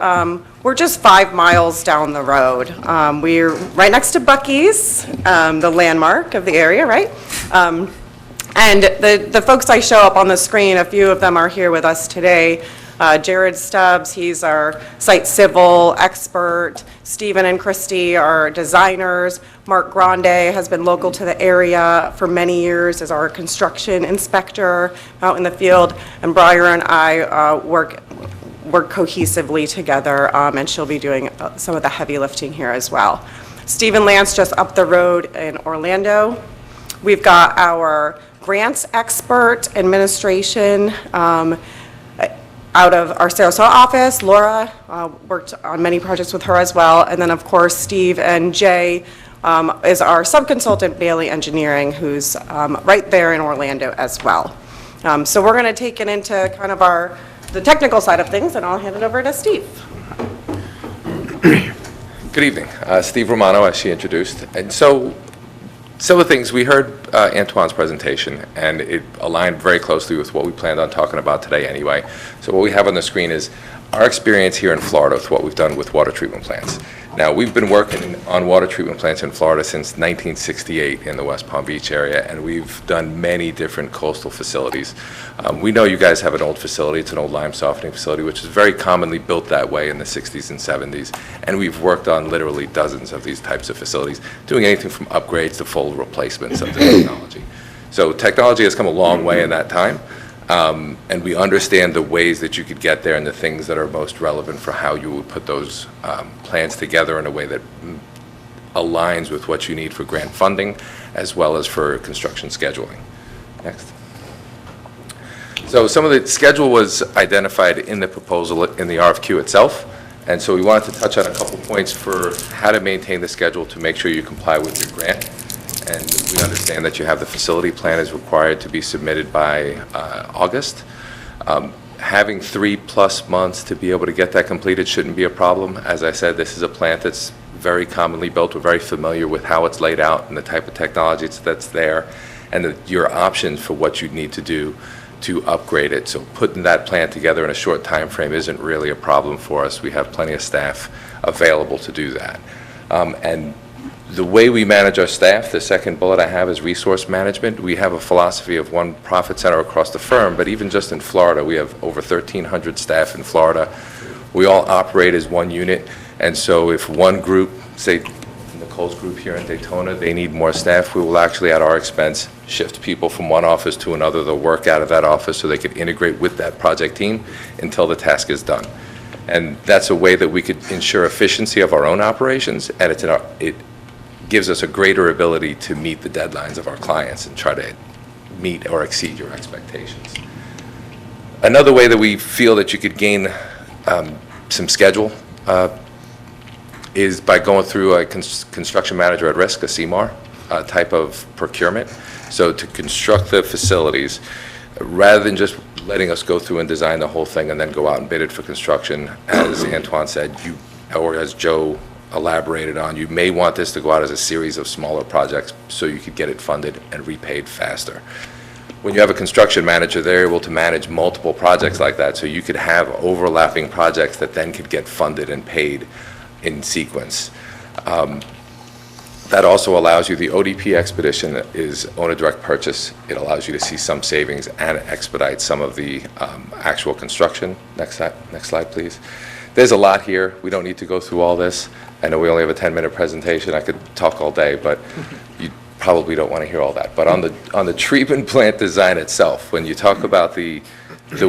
S12: we're just 5 miles down the road. We're right next to Buc-ee's, the landmark of the area, right? And the folks I show up on the screen, a few of them are here with us today. Jared Stubbs, he's our site civil expert. Stephen and Christy are designers. Mark Grande has been local to the area for many years as our construction inspector out in the field. And Briar and I work cohesively together, and she'll be doing some of the heavy lifting here as well. Stephen Lance just up the road in Orlando. We've got our grants expert administration out of our Sarasota office. Laura worked on many projects with her as well. And then, of course, Steve and Jay is our subconsultant, Bailey Engineering, who's right there in Orlando as well. So we're going to take it into kind of the technical side of things, and I'll hand it over to Steve.
S13: Good evening. Steve Romano, as she introduced. And so some of the things, we heard Antoine's presentation, and it aligned very closely with what we planned on talking about today anyway. So what we have on the screen is our experience here in Florida with what we've done with water treatment plants. Now, we've been working on water treatment plants in Florida since 1968 in the West Palm Beach area, and we've done many different coastal facilities. We know you guys have an old facility. It's an old lime softening facility, which is very commonly built that way in the 60s and 70s, and we've worked on literally dozens of these types of facilities, doing anything from upgrades to full replacements of the technology. So technology has come a long way in that time. And we understand the ways that you could get there and the things that are most relevant for how you would put those plans together in a way that aligns with what you need for grant funding as well as for construction scheduling. Next. So some of the schedule was identified in the proposal in the RFQ itself, and so we wanted to touch on a couple points for how to maintain the schedule to make sure you comply with your grant. And we understand that you have the facility plan is required to be submitted by August. Having 3+ months to be able to get that completed shouldn't be a problem. As I said, this is a plant that's very commonly built. We're very familiar with how it's laid out and the type of technology that's there, and your options for what you need to do to upgrade it. So putting that plan together in a short time frame isn't really a problem for us. We have plenty of staff available to do that. And the way we manage our staff, the second bullet I have is resource management. We have a philosophy of one profit center across the firm, but even just in Florida, we have over 1,300 staff in Florida. We all operate as one unit, and so if one group, say Nicole's group here in Daytona, they need more staff, we will actually, at our expense, shift people from one office to another. They'll work out of that office so they can integrate with that project team until the task is done. And that's a way that we could ensure efficiency of our own operations, and it gives us a greater ability to meet the deadlines of our clients and try to meet or exceed your expectations. Another way that we feel that you could gain some schedule is by going through a construction manager at risk, a CMAR type of procurement. So to construct the facilities, rather than just letting us go through and design the whole thing and then go out and bid it for construction, as Antoine said, or as Joe elaborated on, you may want this to go out as a series of smaller projects so you could get it funded and repaid faster. When you have a construction manager, they're able to manage multiple projects like that, so you could have overlapping projects that then could get funded and paid in sequence. That also allows you, the ODP expedition is owner direct purchase. It allows you to see some savings and expedite some of the actual construction. Next slide, please. There's a lot here. We don't need to go through all this. I know we only have a 10-minute presentation. I could talk all day, but you probably don't want to hear all that. But on the treatment plant design itself, when you talk about the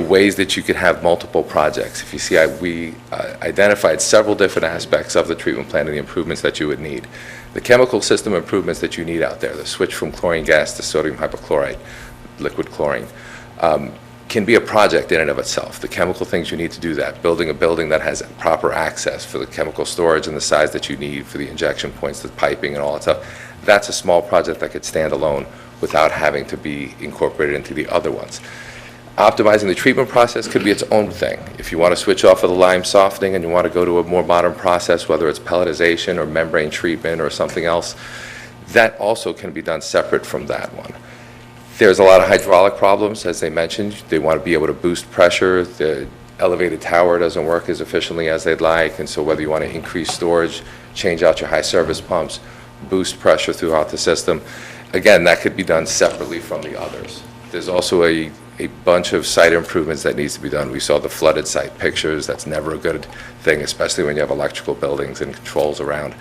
S13: ways that you could have multiple projects, if you see, we identified several different aspects of the treatment plant and the improvements that you would need. The chemical system improvements that you need out there, the switch from chlorine gas to sodium hypochlorite, liquid chlorine, can be a project in and of itself. The chemical things you need to do that, building a building that has proper access for the chemical storage and the size that you need for the injection points, the piping and all that stuff, that's a small project that could stand alone without having to be incorporated into the other ones. Optimizing the treatment process could be its own thing. If you want to switch off of the lime softening and you want to go to a more modern process, whether it's pelletization or membrane treatment or something else, that also can be done separate from that one. There's a lot of hydraulic problems, as they mentioned. They want to be able to boost pressure. The elevated tower doesn't work as efficiently as they'd like, and so whether you want to increase storage, change out your high service pumps, boost pressure throughout the system, again, that could be done separately from the others. There's also a bunch of site improvements that needs to be done. We saw the flooded site pictures. That's never a good thing, especially when you have electrical buildings and controls around.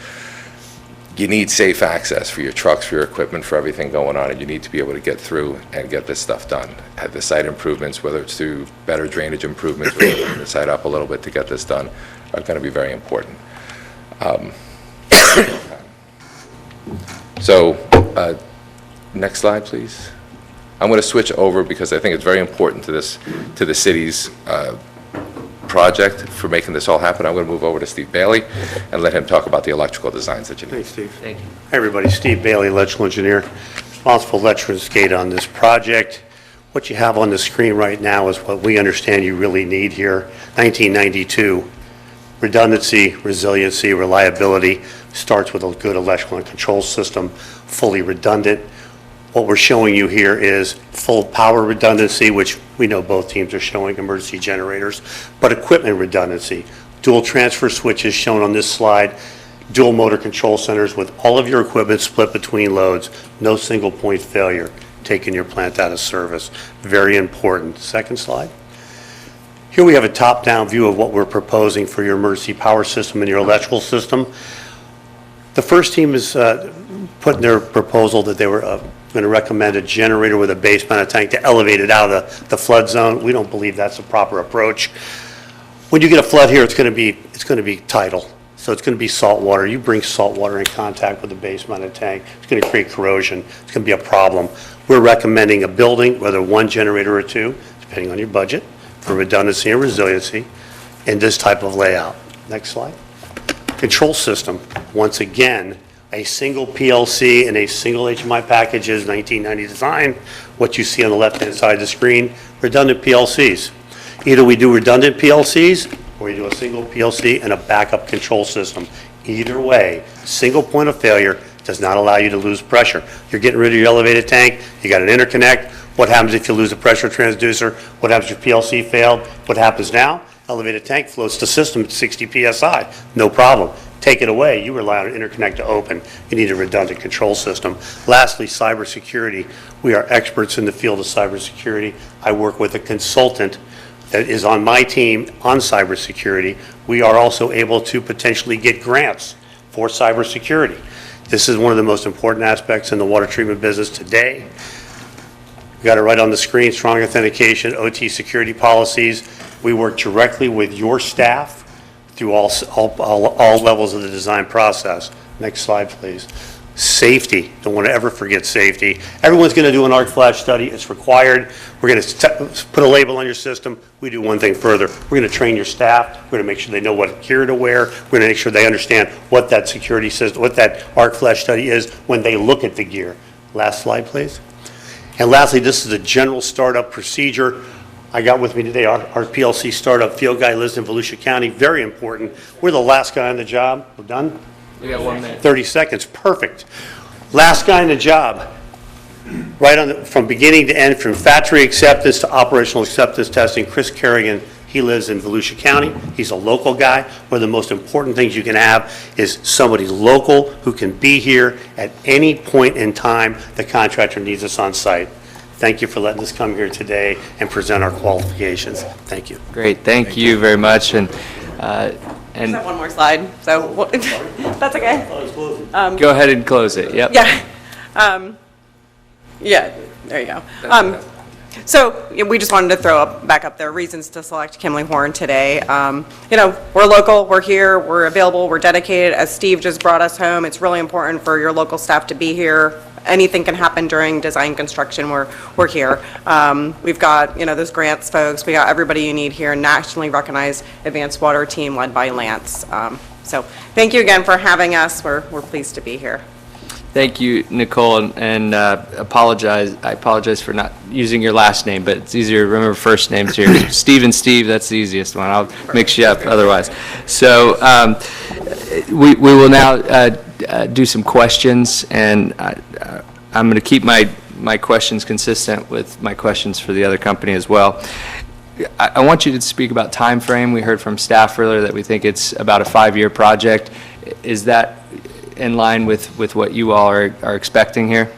S13: You need safe access for your trucks, for your equipment, for everything going on, and you need to be able to get through and get this stuff done. Have the site improvements, whether it's through better drainage improvements or opening the site up a little bit to get this done, are going to be very important. Next slide, please. I'm going to switch over because I think it's very important to the city's project for making this all happen. I'm going to move over to Steve Bailey and let him talk about the electrical designs that you need.
S14: Thanks, Steve.
S1: Thank you.
S14: Hi, everybody. Steve Bailey, electrical engineer, responsible electrical skate on this project. What you have on the screen right now is what we understand you really need here. 1992, redundancy, resiliency, reliability starts with a good electrical and control system, fully redundant. What we're showing you here is full power redundancy, which we know both teams are showing, emergency generators, but equipment redundancy. Dual transfer switches shown on this slide, dual motor control centers with all of your equipment split between loads, no single point failure, taking your plant out of service. Very important. Second slide. Here we have a top-down view of what we're proposing for your emergency power system and your electrical system. The first team is put in their proposal that they were going to recommend a generator with a base mounted tank to elevate it out of the flood zone. We don't believe that's a proper approach. When you get a flood here, it's going to be tidal, so it's going to be salt water. You bring salt water in contact with the base mounted tank, it's going to create corrosion. It's going to be a problem. We're recommending a building, whether one generator or two, depending on your budget, for redundancy and resiliency, in this type of layout. Next slide. Control system. Once again, a single PLC and a single HMI package is 1990 design. What you see on the left-hand side of the screen, redundant PLCs. Either we do redundant PLCs or we do a single PLC and a backup control system. Either way, single point of failure does not allow you to lose pressure. You're getting rid of your elevated tank, you got an interconnect. What happens if you lose a pressure transducer? What happens if your PLC failed? What happens now? Elevated tank floats the system at 60 PSI. No problem. Take it away, you rely on an interconnect to open. You need a redundant control system. Lastly, cybersecurity. We are experts in the field of cybersecurity. I work with a consultant that is on my team on cybersecurity. We are also able to potentially get grants for cybersecurity. This is one of the most important aspects in the water treatment business today. We got it right on the screen, strong authentication, OT security policies. We work directly with your staff through all levels of the design process. Next slide, please. Safety. Don't want to ever forget safety. Everyone's going to do an arc flash study. It's required. We're going to put a label on your system. We do one thing further. We're going to train your staff. We're going to make sure they know what gear to wear. We're going to make sure they understand what that security system, what that arc flash study is when they look at the gear. Last slide, please. And lastly, this is a general startup procedure. I got with me today our PLC startup field guy, lives in Volusia County, very important. We're the last guy on the job. We're done?
S1: We got 1 minute.
S14: 30 seconds, perfect. Last guy on the job, right from beginning to end, from factory acceptance to operational acceptance testing. Chris Kerrigan, he lives in Volusia County. He's a local guy. One of the most important things you can have is somebody local who can be here at any point in time the contractor needs us on site. Thank you for letting us come here today and present our qualifications. Thank you.
S1: Great, thank you very much. And
S12: Just have one more slide, so that's okay.
S1: go ahead and close it. Yep.
S12: Yeah. Yeah, there you go. So we just wanted to throw back up there reasons to select Kimley Horn today. We're local, we're here, we're available, we're dedicated. As Steve just brought us home, it's really important for your local staff to be here. Anything can happen during design construction, we're here. We've got, those grants folks, we got everybody you need here, nationally recognized advanced water team led by Lance. So thank you again for having us. We're pleased to be here.
S1: Thank you, Nicole, and I apologize for not using your last name, but it's easier to remember first names here. Steve and Steve, that's the easiest one. I'll mix you up otherwise. So we will now do some questions, and I'm going to keep my questions consistent with my questions for the other company as well. I want you to speak about time frame. We heard from staff earlier that we think it's about a 5-year project. Is that in line with what you all are expecting here?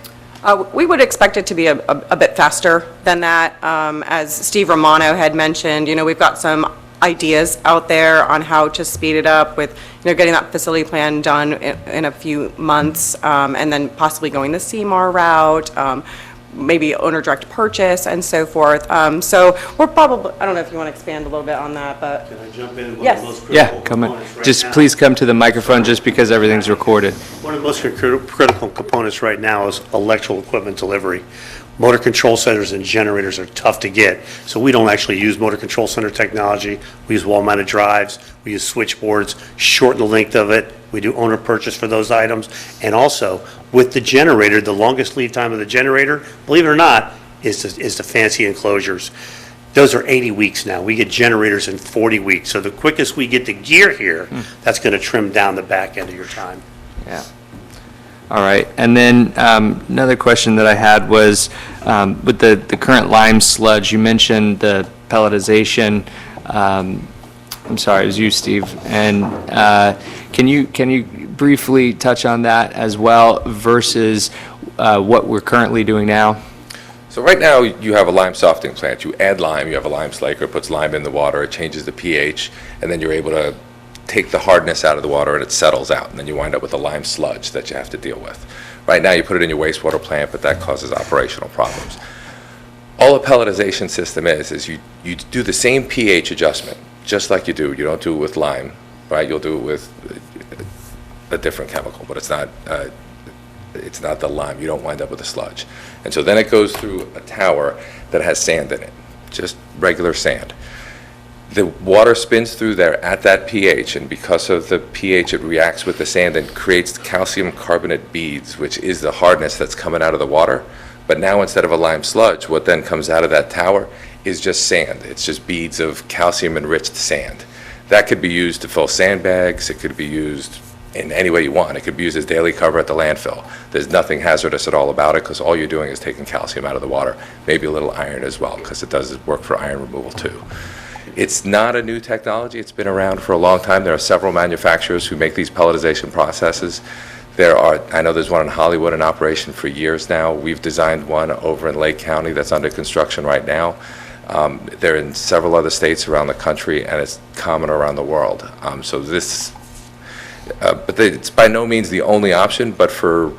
S12: We would expect it to be a bit faster than that. As Steve Romano had mentioned, we've got some ideas out there on how to speed it up with, getting that facility plan done in a few months, and then possibly going the CMAR route, maybe owner direct purchase and so forth. So we're probably, I don't know if you want to expand a little bit on that, but.
S14: Can I jump in?
S12: Yes.
S1: Yeah, come on. Just please come to the microphone just because everything's recorded.
S14: One of the most critical components right now is electrical equipment delivery. Motor control centers and generators are tough to get, so we don't actually use motor control center technology. We use wall-mounted drives, we use switchboards, shorten the length of it. We do owner purchase for those items. And also, with the generator, the longest lead time of the generator, believe it or not, is the fancy enclosures. Those are 80 weeks now. We get generators in 40 weeks. So the quickest we get the gear here, that's going to trim down the back end of your time.
S1: Yeah. All right. And then another question that I had was with the current lime sludge, you mentioned the pelletization. I'm sorry, it was you, Steve. And can you briefly touch on that as well versus what we're currently doing now?
S13: So right now, you have a lime softening plant. You add lime, you have a lime slaker, it puts lime in the water, it changes the pH, and then you're able to take the hardness out of the water and it settles out, and then you wind up with a lime sludge that you have to deal with. Right now, you put it in your wastewater plant, but that causes operational problems. All a pelletization system is you do the same pH adjustment, just like you do. You don't do it with lime, right? You'll do it with a different chemical, but it's not the lime. You don't wind up with a sludge. And so then it goes through a tower that has sand in it, just regular sand. The water spins through there at that pH, and because of the pH, it reacts with the sand and creates calcium carbonate beads, which is the hardness that's coming out of the water. But now instead of a lime sludge, what then comes out of that tower is just sand. It's just beads of calcium-enriched sand. That could be used to fill sandbags. It could be used in any way you want. It could be used as daily cover at the landfill. There's nothing hazardous at all about it because all you're doing is taking calcium out of the water, maybe a little iron as well, because it does work for iron removal too. It's not a new technology. It's been around for a long time. There are several manufacturers who make these pelletization processes. I know there's one in Hollywood in operation for years now. We've designed one over in Lake County that's under construction right now. They're in several other states around the country, and it's common around the world. But it's by no means the only option, but for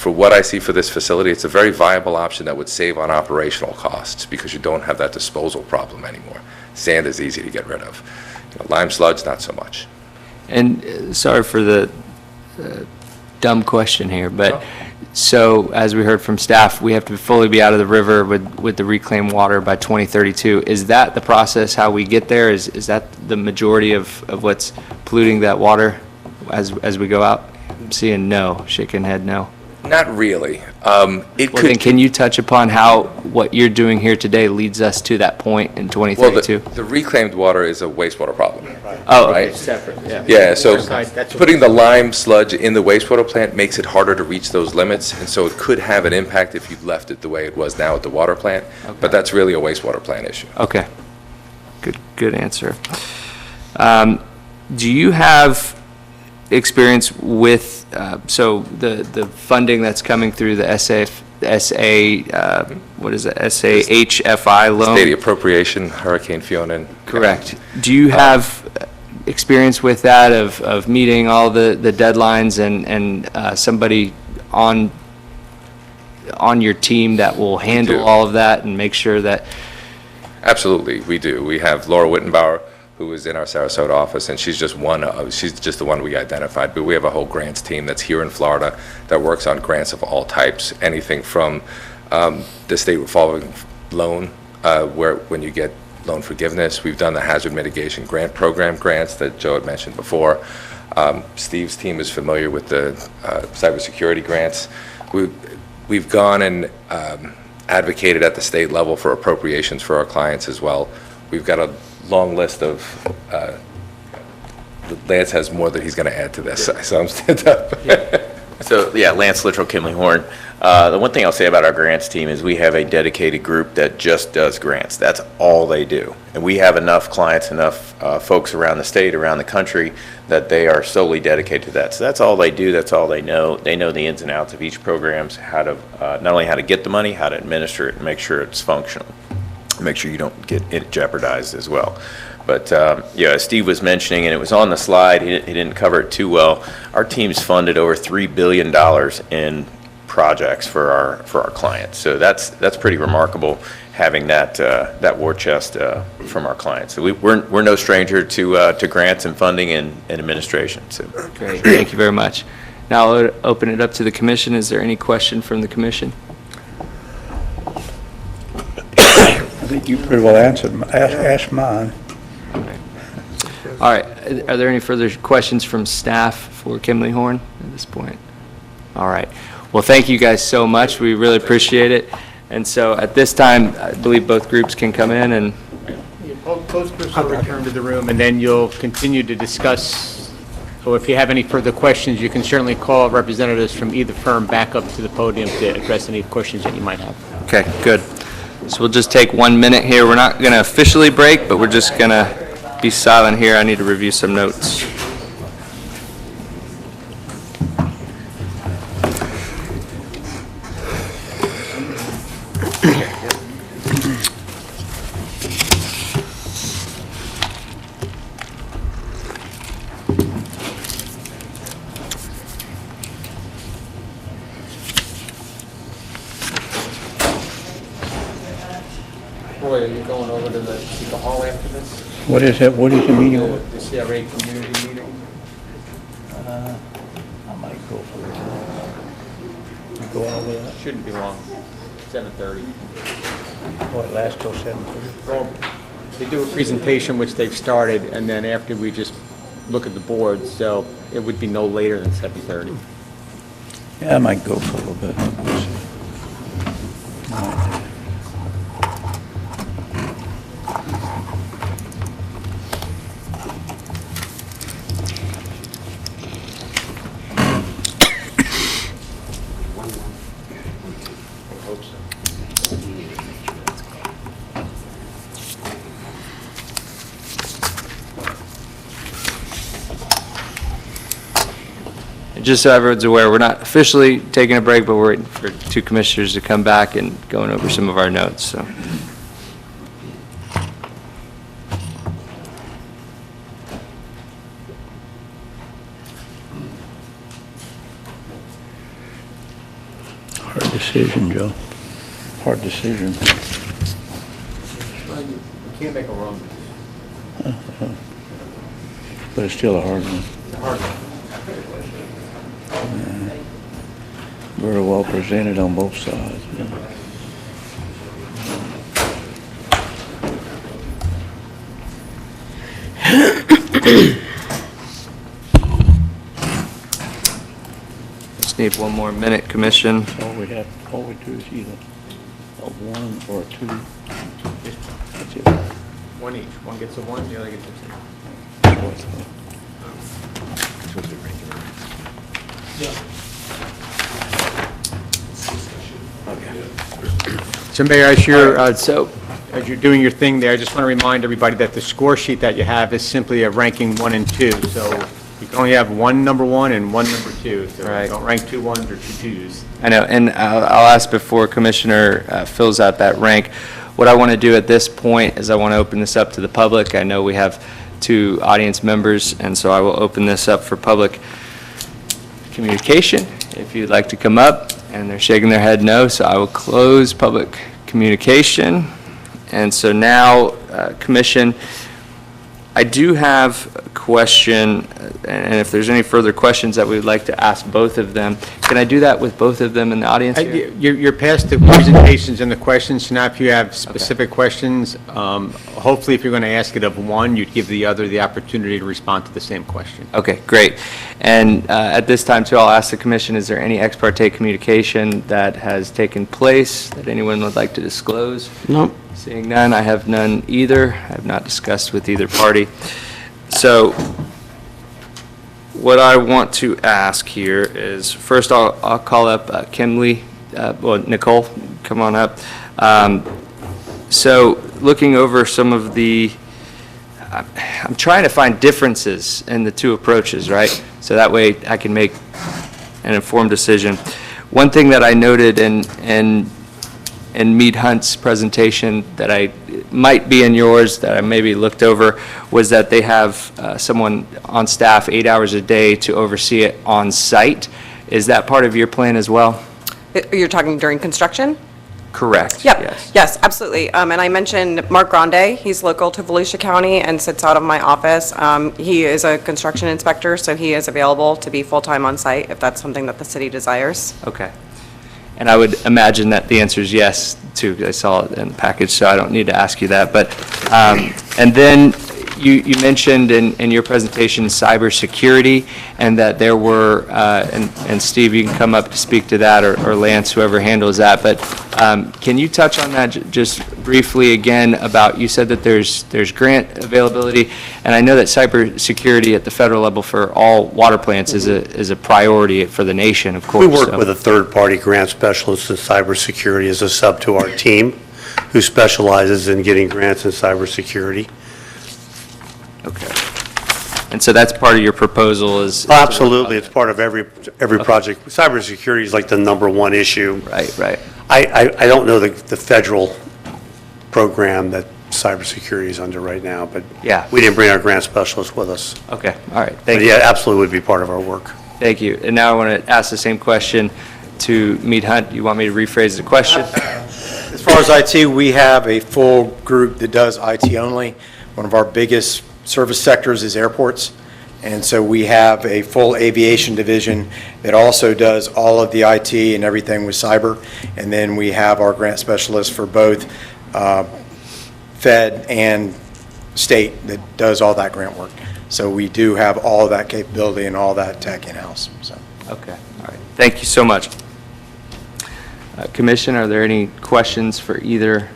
S13: what I see for this facility, it's a very viable option that would save on operational costs because you don't have that disposal problem anymore. Sand is easy to get rid of. Lime sludge, not so much.
S1: And sorry for the dumb question here, but so as we heard from staff, we have to fully be out of the river with the reclaimed water by 2032. Is that the process, how we get there? Is that the majority of what's polluting that water as we go out? I'm seeing no, shaking head no.
S13: Not really.
S1: Well, then can you touch upon how what you're doing here today leads us to that point in 2032?
S13: Well, the reclaimed water is a wastewater problem.
S1: Oh,
S13: right?
S1: okay, separate, yeah.
S13: Yeah, so putting the lime sludge in the wastewater plant makes it harder to reach those limits, and so it could have an impact if you left it the way it was now at the water plant, but that's really a wastewater plant issue.
S1: Okay. Good answer. Do you have experience with so the funding that's coming through the SAHFI loan?
S13: State appropriation, Hurricane Fiona.
S1: Correct. Do you have experience with that of meeting all the deadlines and somebody on your team that will handle all of that and make sure that?
S13: Absolutely, we do. We have Laura Wittenbauer, who is in our Sarasota office, and she's just the one we identified, but we have a whole grants team that's here in Florida that works on grants of all types, anything from the state revolving loan, when you get loan forgiveness. We've done the hazard mitigation grant program grants that Joe had mentioned before. Steve's team is familiar with the cybersecurity grants. We've gone and advocated at the state level for appropriations for our clients as well. We've got a long list of, Lance has more that he's going to add to this, so I'm stand up.
S15: So, yeah, Lance Littrell, Kimley Horn. The one thing I'll say about our grants team is we have a dedicated group that just does grants. That's all they do. And we have enough clients, enough folks around the state, around the country, that they are solely dedicated to that. So that's all they do, that's all they know. They know the ins and outs of each program, how to, not only how to get the money, how to administer it and make sure it's functional. Make sure you don't get it jeopardized as well. But, yeah, as Steve was mentioning, and it was on the slide, he didn't cover it too well, our team's funded over $3 billion in projects for our clients. So that's pretty remarkable, having that war chest from our clients. So we're no stranger to grants and funding and administration. So.
S1: Great, thank you very much. Now I'll open it up to the commission. Is there any question from the commission?
S7: I think you pretty well answered, asked mine.
S1: All right, are there any further questions from staff for Kimley Horn at this point? All right, well, thank you guys so much. We really appreciate it. And so at this time, I believe both groups can come in and...
S4: Both groups will return to the room, and then you'll continue to discuss, or if you have any further questions, you can certainly call representatives from either firm back up to the podium to address any questions that you might have.
S1: Okay, good. So we'll just take 1 minute here. We're not going to officially break, but we're just going to be silent here. I need to review some notes. Roy, are you going over to the hall after this?
S7: What is it? What is the meeting?
S1: The CRA community meeting?
S7: I might go for it. You going over that?
S1: Shouldn't be long. 7:30.
S7: Oh, it lasts till 7:30?
S4: Well, they do a presentation, which they've started, and then after we just look at the board, so it would be no later than 7:30.
S7: Yeah, I might go for a little bit.
S1: Just so everyone's aware, we're not officially taking a break, but we're waiting for two commissioners to come back and going over some of our notes, so.
S7: Hard decision, Joe. Hard decision.
S4: You can't make a wrong.
S7: But it's still a hard one.
S4: Hard one.
S7: Very well presented on both sides.
S1: Just need one more minute, Commission.
S7: All we do is either a 1 or a 2. That's it.
S4: One each. One gets a 1, the other gets a 2.
S7: That's what I thought.
S4: So Mayor, as you're doing your thing there, I just want to remind everybody that the score sheet that you have is simply a ranking 1 and 2. So you can only have one number 1 and one number 2. So
S1: Right.
S4: don't rank 2 1s or 2 2s.
S1: I know, and I'll ask before Commissioner fills out that rank. What I want to do at this point is I want to open this up to the public. I know we have 2 audience members, and so I will open this up for public communication. If you'd like to come up, and they're shaking their head no, so I will close public communication. And so now, Commission, I do have a question, and if there's any further questions that we would like to ask both of them, can I do that with both of them in the audience here?
S4: You're past the presentations and the questions, so now if you have specific questions, hopefully if you're going to ask it of one, you'd give the other the opportunity to respond to the same question.
S1: Okay, great. And at this time, too, I'll ask the Commission, is there any ex parte communication that has taken place that anyone would like to disclose?
S10: Nope.
S1: Seeing none, I have none either. I have not discussed with either party. So what I want to ask here is, first I'll call up Kimley, Nicole, come on up. So looking over some of I'm trying to find differences in the two approaches, right? So that way I can make an informed decision. One thing that I noted in Mead Hunt's presentation that I might be in yours that I maybe looked over was that they have someone on staff 8 hours a day to oversee it on site. Is that part of your plan as well?
S12: You're talking during construction?
S1: Correct.
S12: Yep. Yes, absolutely. And I mentioned Mark Grande. He's local to Volusia County and sits out of my office. He is a construction inspector, so he is available to be full-time on site if that's something that the city desires.
S1: Okay. And I would imagine that the answer is yes, too. I saw it in the package, so I don't need to ask you that. But, and then you mentioned in your presentation cybersecurity, and that there were, and Steve, you can come up to speak to that, or Lance, whoever handles that. But can you touch on that just briefly again about, you said that there's grant availability, and I know that cybersecurity at the federal level for all water plants is a priority for the nation, of course.
S14: We work with a third-party grant specialist in cybersecurity as a sub to our team, who specializes in getting grants in cybersecurity.
S1: Okay. And so that's part of your proposal is?
S14: Absolutely, it's part of every project. Cybersecurity is like the #1 issue.
S1: Right.
S14: I don't know the federal program that cybersecurity is under right now, but
S1: yeah,
S14: we didn't bring our grant specialist with us.
S1: Okay, all right, thank
S14: But
S1: you.
S14: yeah, absolutely would be part of our work.
S1: Thank you. And now I want to ask the same question to Mead Hunt. You want me to rephrase the question?
S8: As far as IT, we have a full group that does IT only. One of our biggest service sectors is airports, and so we have a full aviation division that also does all of the IT and everything with cyber, and then we have our grant specialist for both Fed and state that does all that grant work. So we do have all of that capability and all that tech in-house. So.
S1: Okay, all right. Thank you so much. Commission, are there any questions for either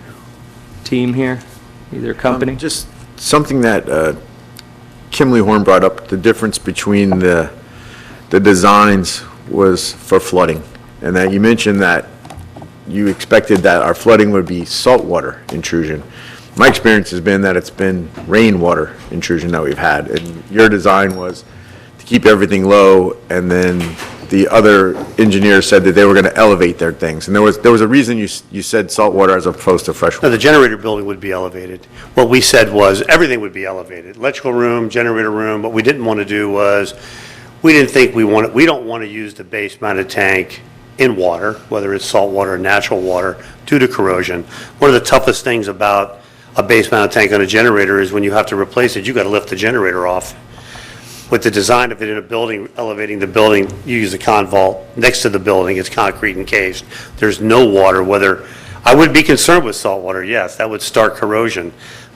S1: team here, either company?
S6: Just something that Kimley Horn brought up, the difference between the designs was for flooding, and that you mentioned that you expected that our flooding would be saltwater intrusion. My experience has been that it's been rainwater intrusion that we've had, and your design was to keep everything low, and then the other engineers said that they were going to elevate their things, and there was a reason you said saltwater as opposed to freshwater.
S14: No, the generator building would be elevated. What we said was everything would be elevated, electrical room, generator room. What we didn't want to do was, we don't want to use the base mounted tank in water, whether it's saltwater or natural water, due to corrosion. One of the toughest things about a base mounted tank on a generator is when you have to replace it, you got to lift the generator off. With the design of it in a building, elevating the building, you use a convault next to the building, it's concrete encased. There's no water, I would be concerned with salt water, yes, that would start corrosion,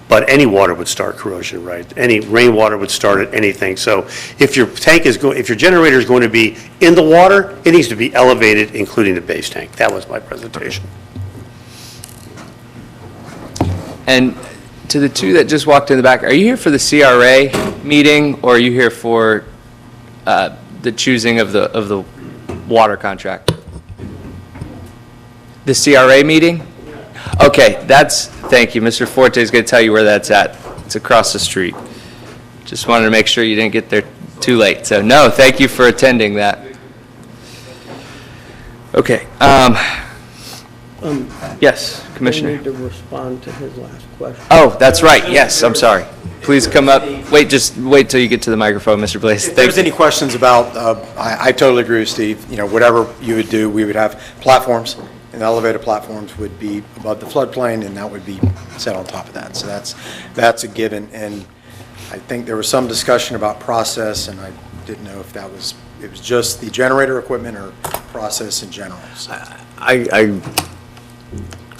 S14: but any water would start corrosion, right? Any rainwater would start it, anything. So if your generator is going to be in the water, it needs to be elevated, including the base tank. That was my presentation.
S1: And to the two that just walked in the back, are you here for the CRA meeting, or are you here for the choosing of the water contract? The CRA meeting? Okay, thank you. Mr. Forte is going to tell you where that's at. It's across the street. Just wanted to make sure you didn't get there too late. So no, thank you for attending that. Okay. Yes, Commissioner.
S10: I need to respond to his last question.
S1: Oh, that's right. Yes, I'm sorry. Please come up. Just wait till you get to the microphone, Mr. Blaze.
S8: If there's any questions about, I totally agree with Steve. You know, whatever you would do, we would have platforms, and elevator platforms would be above the floodplain, and that would be set on top of that. So that's a given. And I think there was some discussion about process, and I didn't know if it was just the generator equipment or process in general. So.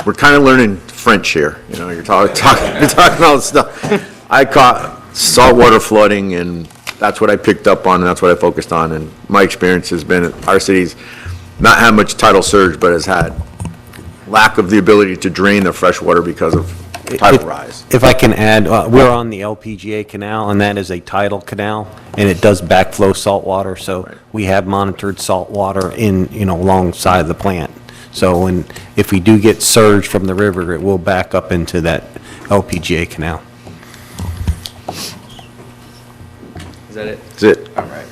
S6: We're kind of learning French here, you know, you're talking about stuff. I caught saltwater flooding, and that's what I picked up on, and that's what I focused on, and my experience has been our city's not had much tidal surge, but has had lack of the ability to drain the fresh water because of tidal rise.
S3: If I can add, we're on the LPGA canal, and that is a tidal canal, and it does backflow salt water, so we have monitored salt water alongside of the plant. So if we do get surge from the river, it will back up into that LPGA canal.
S1: Is that it?
S6: That's it.
S1: All right.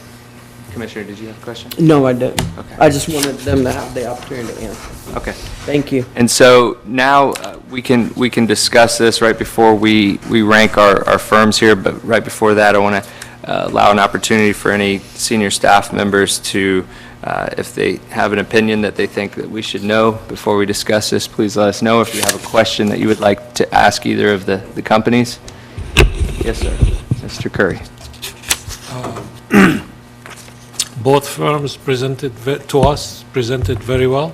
S1: Commissioner, did you have a question?
S10: No, I didn't.
S1: Okay.
S10: I just wanted them to have the opportunity to answer.
S1: Okay.
S10: Thank you.
S1: And so now we can discuss this right before we rank our firms here, but right before that, I want to allow an opportunity for any senior staff members to, if they have an opinion that they think that we should know before we discuss this, please let us know. If you have a question that you would like to ask either of the companies. Yes, sir. Mr. Curry.
S5: Both firms presented very well.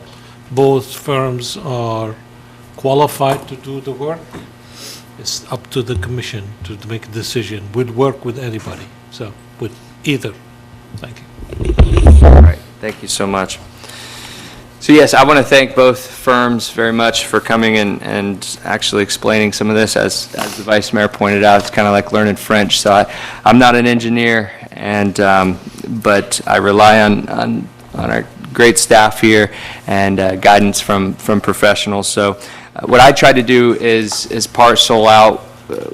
S5: Both firms are qualified to do the work. It's up to the commission to make a decision. We'd work with anybody, so with either. Thank you.
S1: All right, thank you so much. So yes, I want to thank both firms very much for coming and actually explaining some of this. As the Vice Mayor pointed out, it's kind of like learning French. So I'm not an engineer, but I rely on our great staff here and guidance from professionals. So what I try to do is parcel out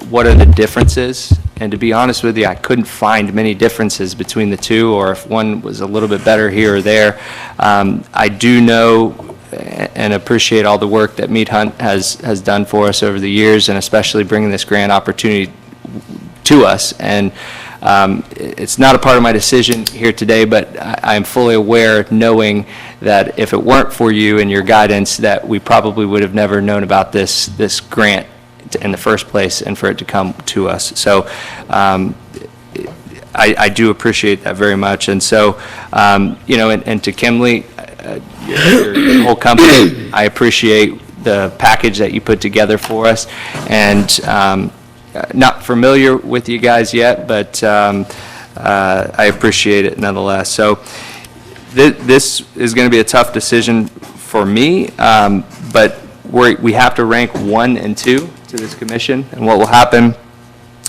S1: what are the differences. And to be honest with you, I couldn't find many differences between the two, or if one was a little bit better here or there. I do know and appreciate all the work that Mead Hunt has done for us over the years, and especially bringing this grant opportunity to us. And it's not a part of my decision here today, but I am fully aware, knowing that if it weren't for you and your guidance, that we probably would have never known about this grant in the first place and for it to come to us. So I do appreciate that very much. And so, and to Kimley, your whole company, I appreciate the package that you put together for us. And not familiar with you guys yet, but I appreciate it nonetheless. So this is going to be a tough decision for me, but we have to rank 1 and 2 to this commission, and what will happen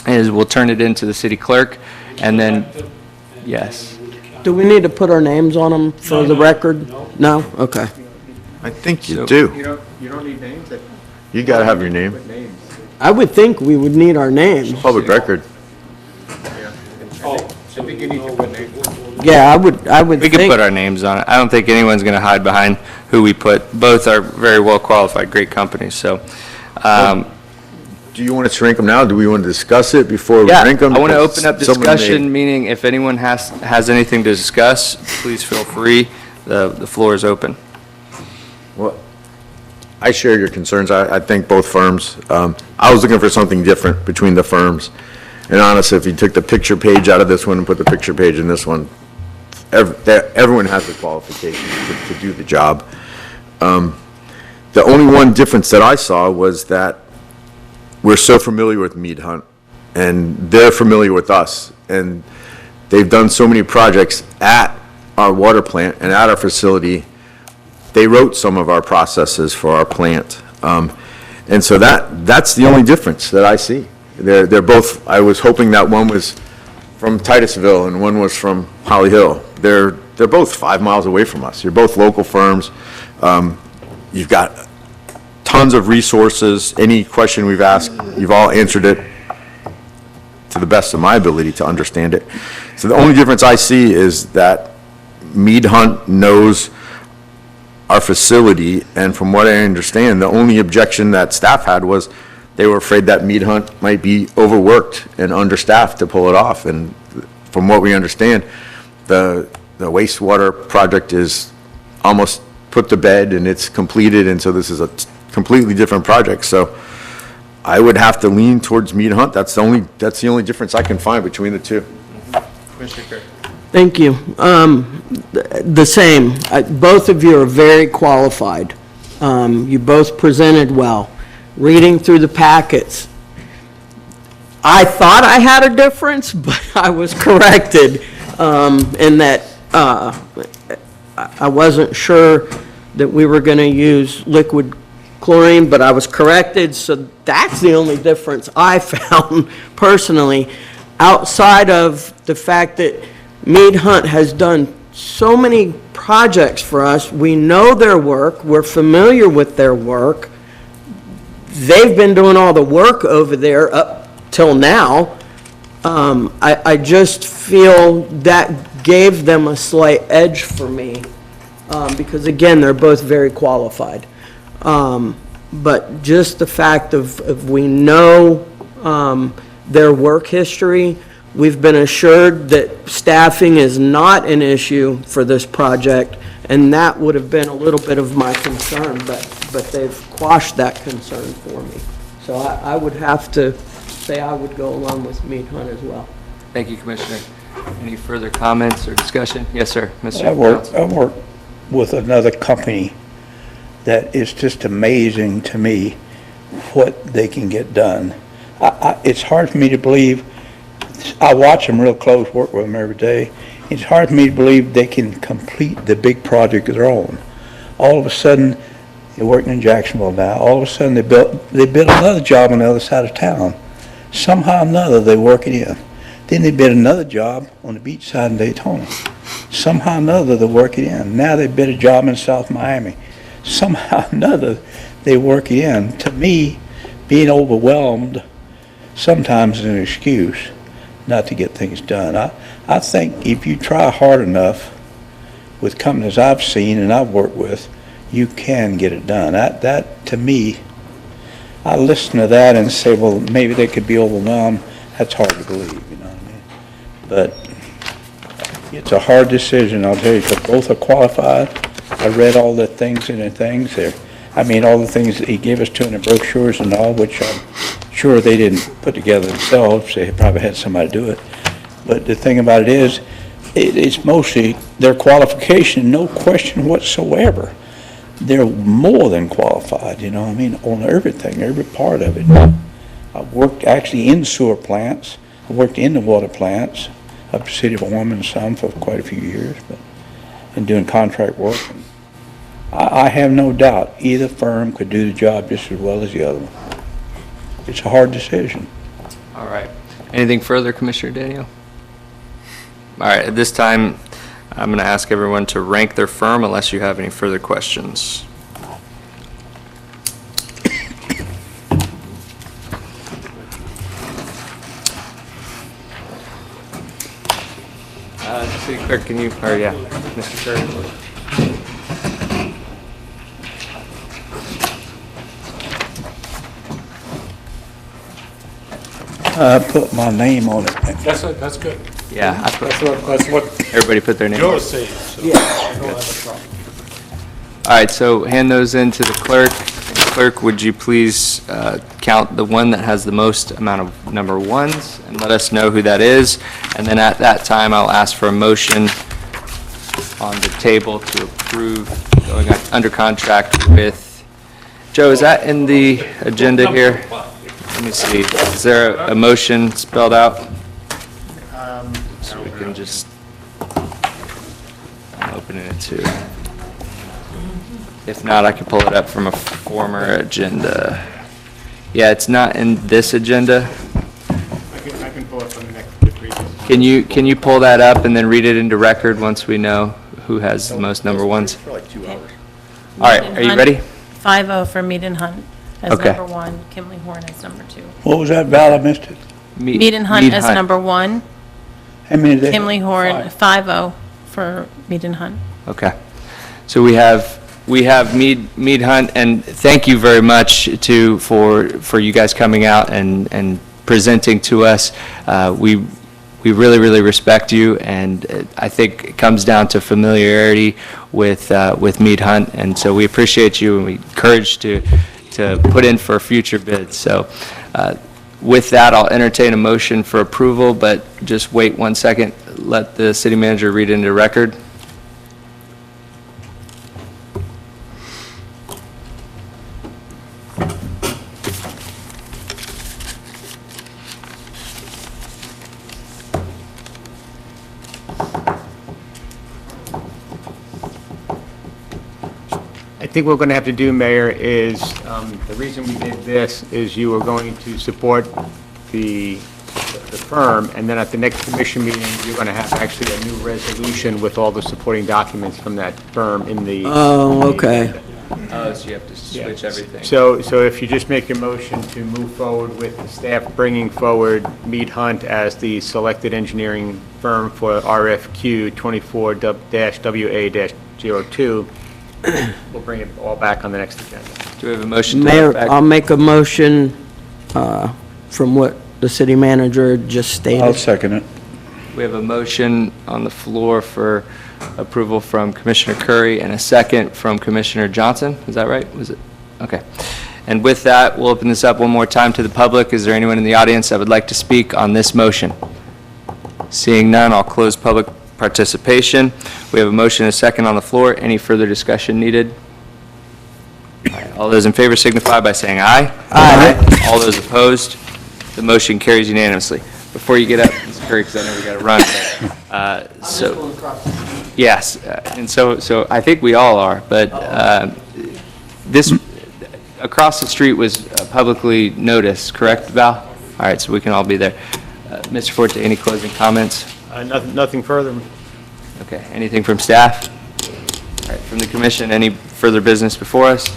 S1: is we'll turn it into the city clerk, and then, yes.
S10: Do we need to put our names on them for the record? No? Okay.
S6: I think you do.
S4: You don't need names?
S6: You got to have your name.
S10: I would think we would need our names.
S6: Public record.
S4: I think you need to put names.
S10: Yeah, I would
S1: We
S10: think.
S1: can put our names on it. I don't think anyone's going to hide behind who we put. Both are very well qualified, great companies, so.
S6: Do you want us to rank them now? Do we want to discuss it before we
S1: Yeah,
S6: rank them?
S1: I want to open up
S6: Someone may-
S1: discussion, meaning if anyone has anything to discuss, please feel free. The floor is open.
S6: Well, I share your concerns. I think both firms. I was looking for something different between the firms. And honestly, if you took the picture page out of this one and put the picture page in this one, everyone has the qualifications to do the job. The only one difference that I saw was that we're so familiar with Mead Hunt, and they're familiar with us. And they've done so many projects at our water plant and at our facility. They wrote some of our processes for our plant. And so that's the only difference that I see. They're both, I was hoping that one was from Titusville and one was from Holly Hill. They're both 5 miles away from us. You're both local firms. You've got tons of resources. Any question we've asked, you've all answered it to the best of my ability to understand it. So the only difference I see is that Mead Hunt knows our facility, and from what I understand, the only objection that staff had was they were afraid that Mead Hunt might be overworked and understaffed to pull it off. And from what we understand, the wastewater project is almost put to bed and it's completed, and so this is a completely different project. So I would have to lean towards Mead Hunt. That's the only difference I can find between the two.
S10: Thank you. The same. Both of you are very qualified. You both presented well. Reading through the packets, I thought I had a difference, but I was corrected in that I wasn't sure that we were going to use liquid chlorine, but I was corrected, so that's the only difference I found personally, outside of the fact that Mead Hunt has done so many projects for us. We know their work, we're familiar with their work. They've been doing all the work over there up till now. I just feel that gave them a slight edge for me, because again, they're both very qualified. But just the fact of we know their work history, we've been assured that staffing is not an issue for this project, and that would have been a little bit of my concern, but they've quashed that concern for me. So I would have to say I would go along with Mead Hunt as well.
S1: Thank you, Commissioner. Any further comments or discussion? Yes, sir, Mr.
S7: I work with another company that is just amazing to me what they can get done. It's hard for me to believe, I watch them real close, work with them every day. It's hard for me to believe they can complete the big project of their own. All of a sudden, they're working in Jacksonville now. All of a sudden, they built another job on the other side of town. Somehow or another, they work it in. Then they bid another job on the beach side in Daytona. Somehow or another, they work it in. Now they bid a job in South Miami. Somehow or another, they work it in. To me, being overwhelmed sometimes is an excuse not to get things done. I think if you try hard enough with companies I've seen and I've worked with, you can get it done. That to me, I listen to that and say, well, maybe they could be overwhelmed. That's hard to believe, you know what I mean? But it's a hard decision, I'll tell you, because both are qualified. I read all the things in the things there. I mean, all the things that he gave us to in the brochures and all, which I'm sure they didn't put together themselves. They probably had somebody do it. But the thing about it is, it's mostly their qualification, no question whatsoever. They're more than qualified, you know what I mean, on everything, every part of it. I've worked actually in sewer plants. I worked in the water plants up the city of Ormond and some for quite a few years, and doing contract work. I have no doubt either firm could do the job just as well as the other one. It's a hard decision.
S1: All right. Anything further, Commissioner Daniel? All right, at this time, I'm going to ask everyone to rank their firm unless you have any further questions. City Clerk, can you, or yeah, Mr. Curry?
S7: I put my name on it.
S5: That's good.
S1: Yeah, I put,
S5: That's what
S1: everybody put their name on
S5: Joe
S1: it.
S5: says, so
S10: Yeah.
S5: I don't have a problem.
S1: All right, so hand those in to the clerk. Clerk, would you please count the one that has the most amount of number ones and let us know who that is? And then at that time, I'll ask for a motion on the table to approve going under contract with, Joe, is that in the agenda here? Let me see. Is there a motion spelled out? So we can just, I'm opening it too. If not, I can pull it up from a former agenda. Yeah, it's not in this agenda.
S4: I can pull it from the previous.
S1: Can you pull that up and then read it into record once we know who has the most number ones?
S6: For like 2 hours.
S1: All right, are you ready?
S2: 5-0 for Mead and Hunt as
S1: Okay.
S2: number 1, Kimley Horn as number 2.
S7: What was that, Val? I missed it.
S2: Mead and Hunt as number 1,
S7: How many did they?
S2: Kimley Horn 5-0 for Mead and Hunt.
S1: Okay. So we have Mead Hunt, and thank you very much for you guys coming out and presenting to us. We really respect you, and I think it comes down to familiarity with Mead Hunt, and so we appreciate you, and we encourage to put in for future bids. So with that, I'll entertain a motion for approval, but just wait 1 second. Let the city manager read into record.
S4: I think what we're going to have to do, Mayor, is, the reason we did this is you were going to support the firm, and then at the next commission meeting, you're going to have actually a new resolution with all the supporting documents from that firm in the...
S10: Oh, okay.
S1: Oh, so you have to switch everything.
S4: So if you just make your motion to move forward with the staff bringing forward Mead Hunt as the selected engineering firm for RFQ 24-WA-02, we'll bring it all back on the next agenda.
S1: Do we have a motion to that
S10: Mayor,
S1: effect?
S10: I'll make a motion from what the city manager just stated.
S7: I'll second it.
S1: We have a motion on the floor for approval from Commissioner Curry and a second from Commissioner Johnson. Is that right? Was it? Okay. And with that, we'll open this up one more time to the public. Is there anyone in the audience that would like to speak on this motion? Seeing none, I'll close public participation. We have a motion and a second on the floor. Any further discussion needed? All right, all those in favor signify by saying aye.
S10: Aye.
S1: All those opposed? The motion carries unanimously. Before you get up, Mr. Curry, because I know we got to run, yes, and so I think we all are, but this, across the street was publicly noticed, correct, Val? All right, so we can all be there. Mr. Forte, any closing comments?
S4: Nothing further.
S1: Okay, anything from staff? All right, from the commission, any further business before us?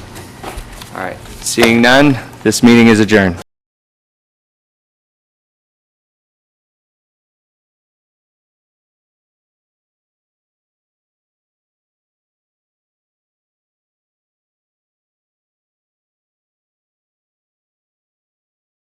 S1: All right, seeing none, this meeting is adjourned.